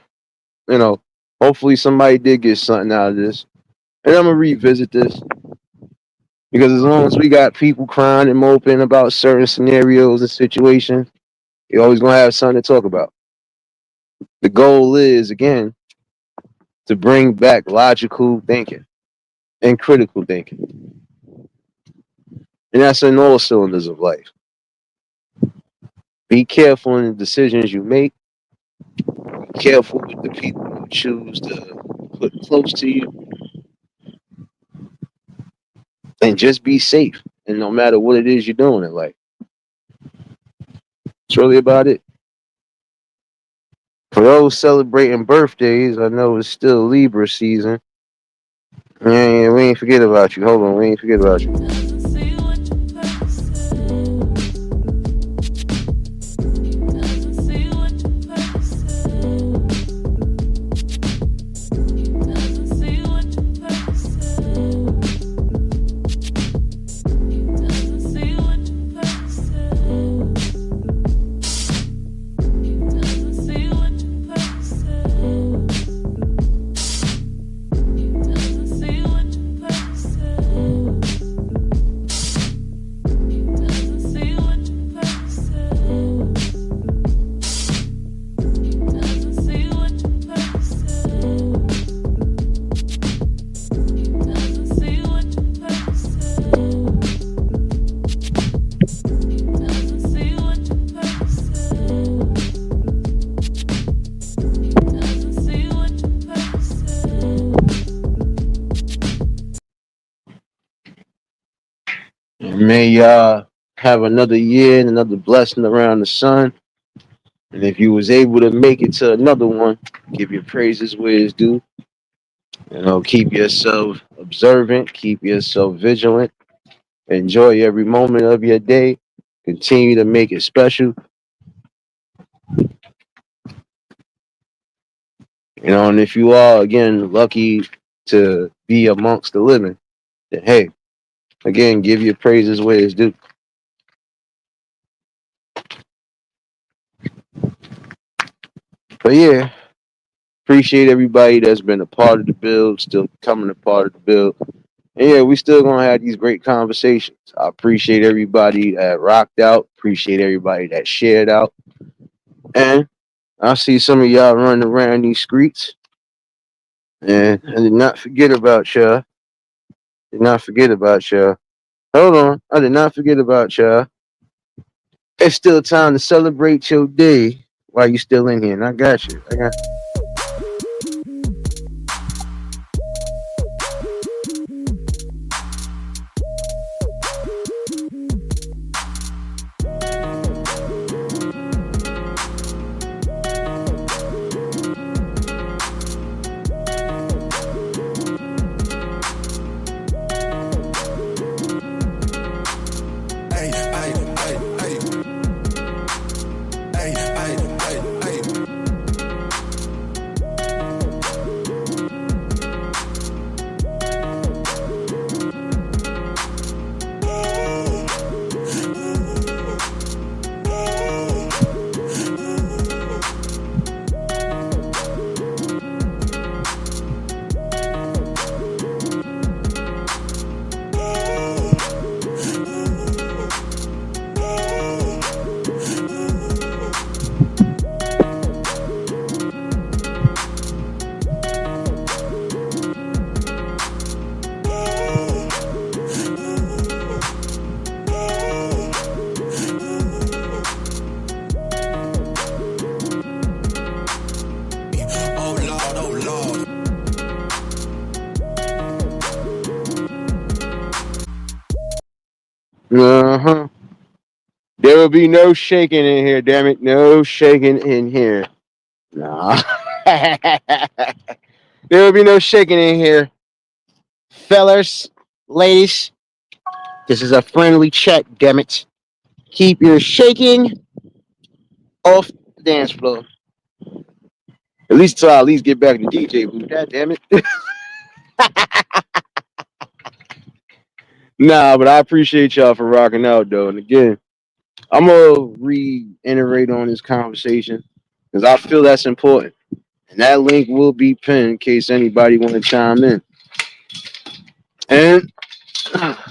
hopefully somebody did get something out of this. And I'm gonna revisit this because as long as we got people crying and moping about certain scenarios and situations, you're always gonna have something to talk about. The goal is again to bring back logical thinking and critical thinking. And that's in all cylinders of life. Be careful in the decisions you make. Be careful with the people you choose to put close to you. and just be safe. And no matter what it is you're doing in life, it's really about it. For those celebrating birthdays, I know it's still Libra season. Man, we ain't forget about you. Hold on, we ain't forget about you. May y'all have another year and another blessing around the sun. And if you was able to make it to another one, give your praises where it's due. Keep yourself observant, keep yourself vigilant, enjoy every moment of your day, continue to make it special. And if you are again lucky to be amongst the living, then hey, again, give your praises where it's due. But yeah, appreciate everybody that's been a part of the build, still becoming a part of the build. And yeah, we still gonna have these great conversations. I appreciate everybody that rocked out, appreciate everybody that shared out. And I see some of y'all running around these streets. And I did not forget about y'all. Did not forget about y'all. Hold on. I did not forget about y'all. It's still time to celebrate your day while you still in here. And I got you. I got Uh-huh. There will be no shaking in here, damn it. No shaking in here. Nah. There will be no shaking in here. Fellas, ladies, this is a friendly check, damn it. Keep your shaking off the dance floor. At least till I at least get back to DJ booth. God damn it. Nah, but I appreciate y'all for rocking out though. And again, I'm gonna reiterate on this conversation because I feel that's important. And that link will be pinned in case anybody want to chime in. And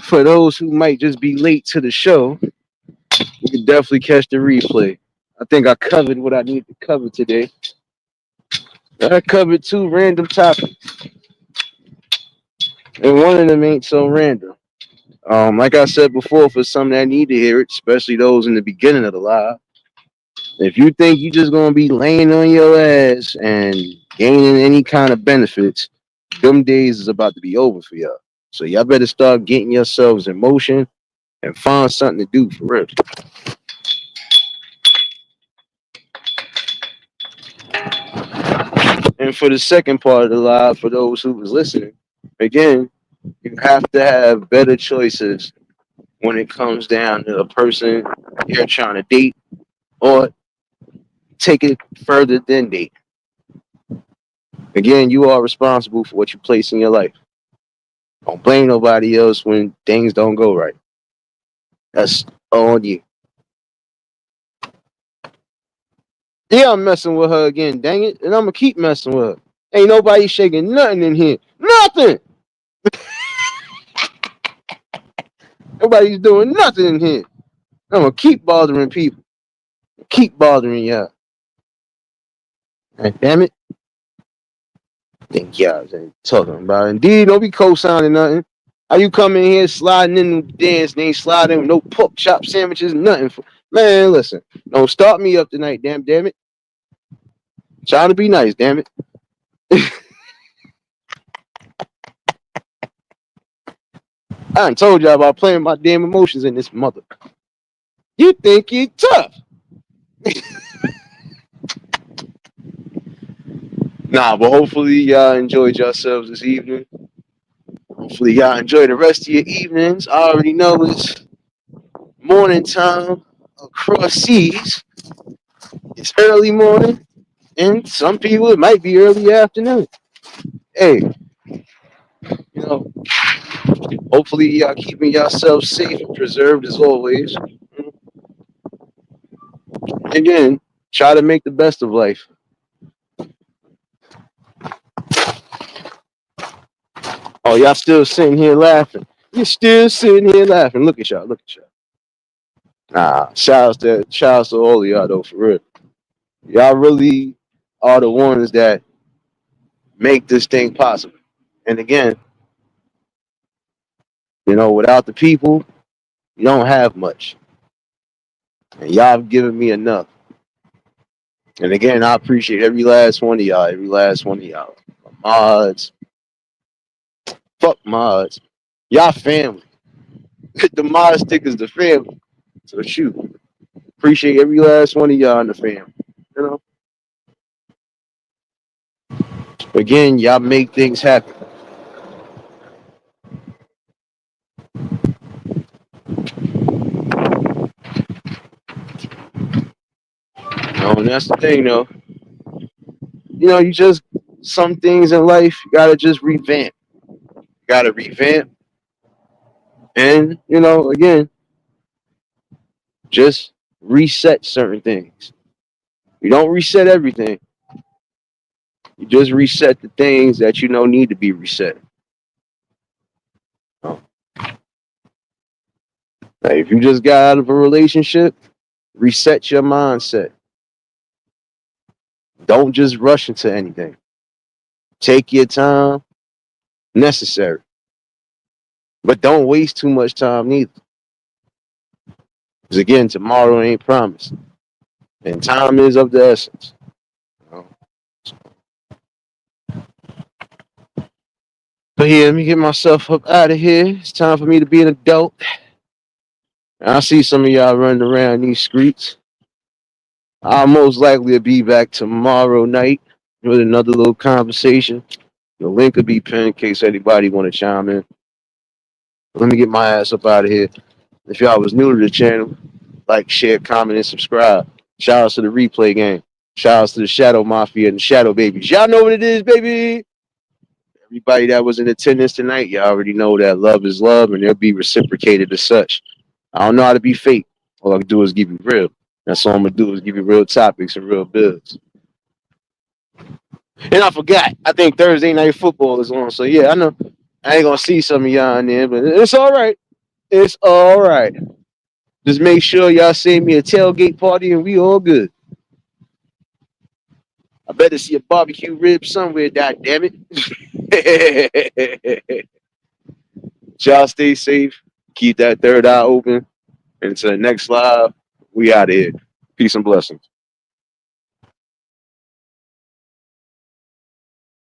for those who might just be late to the show, you can definitely catch the replay. I think I covered what I need to cover today. I covered two random topics, and one of them ain't so random. Like I said before, for some that need to hear it, especially those in the beginning of the live, if you think you just gonna be laying on your ass and gaining any kind of benefits, them days is about to be over for y'all. So y'all better start getting yourselves in motion and find something to do for real. And for the second part of the live, for those who was listening, again, you have to have better choices when it comes down to a person you're trying to date or take it further than date. Again, you are responsible for what you place in your life. Don't blame nobody else when things don't go right. That's on you. Yeah, I'm messing with her again, dang it. And I'm gonna keep messing with her. Ain't nobody shaking nothing in here. Nothing! Nobody's doing nothing in here. I'm gonna keep bothering people. Keep bothering y'all. And damn it. Think y'all ain't talking about it. Indeed, don't be co-signing nothing. How you come in here sliding in the dance and ain't sliding with no pork chop sandwiches, nothing. Man, listen. Don't start me up tonight, damn it. Trying to be nice, damn it. I done told y'all about playing my damn emotions in this mother. You think you tough. Nah, but hopefully y'all enjoyed yourselves this evening. Hopefully y'all enjoy the rest of your evenings. I already know it's morning time across seas. It's early morning, and some people it might be early afternoon. Hey, you know, hopefully y'all keeping yourselves safe and preserved as always. Again, try to make the best of life. Oh, y'all still sitting here laughing. You're still sitting here laughing. Look at y'all. Look at y'all. Nah, shouts to all of y'all though, for real. Y'all really are the ones that make this thing possible. And again, without the people, you don't have much. And y'all have given me enough. And again, I appreciate every last one of y'all, every last one of y'all. Mods, fuck mods. Y'all family. The mod stickers, the family. So shoot. Appreciate every last one of y'all in the family. You know? Again, y'all make things happen. And that's the thing though. You just some things in life you gotta just revamp. You gotta revamp and again, just reset certain things. You don't reset everything. You just reset the things that need to be reset. Like if you just got out of a relationship, reset your mindset. Don't just rush into anything. Take your time necessary. But don't waste too much time neither. Because again, tomorrow ain't promised. And time is of the essence. But yeah, let me get myself up out of here. It's time for me to be an adult. I see some of y'all running around these streets. I'll most likely be back tomorrow night with another little conversation. The link will be pinned in case anybody want to chime in. Let me get my ass up out of here. If y'all was new to the channel, like, share, comment, and subscribe. Shout outs to the replay game. Shout outs to the Shadow Mafia and the Shadow Babies. Y'all know what it is, baby. Everybody that was in attendance tonight, y'all already know that love is love and it'll be reciprocated as such. I don't know how to be fake. All I can do is give you real. That's all I'm gonna do is give you real topics and real bills. And I forgot. I think Thursday night football is on. So yeah, I know I ain't gonna see some of y'all in there, but it's all right. It's all right. Just make sure y'all send me a tailgate party and we all good. I better see a barbecue rib somewhere, god damn it. Y'all stay safe. Keep that third eye open. And until the next live, we out of here. Peace and blessings.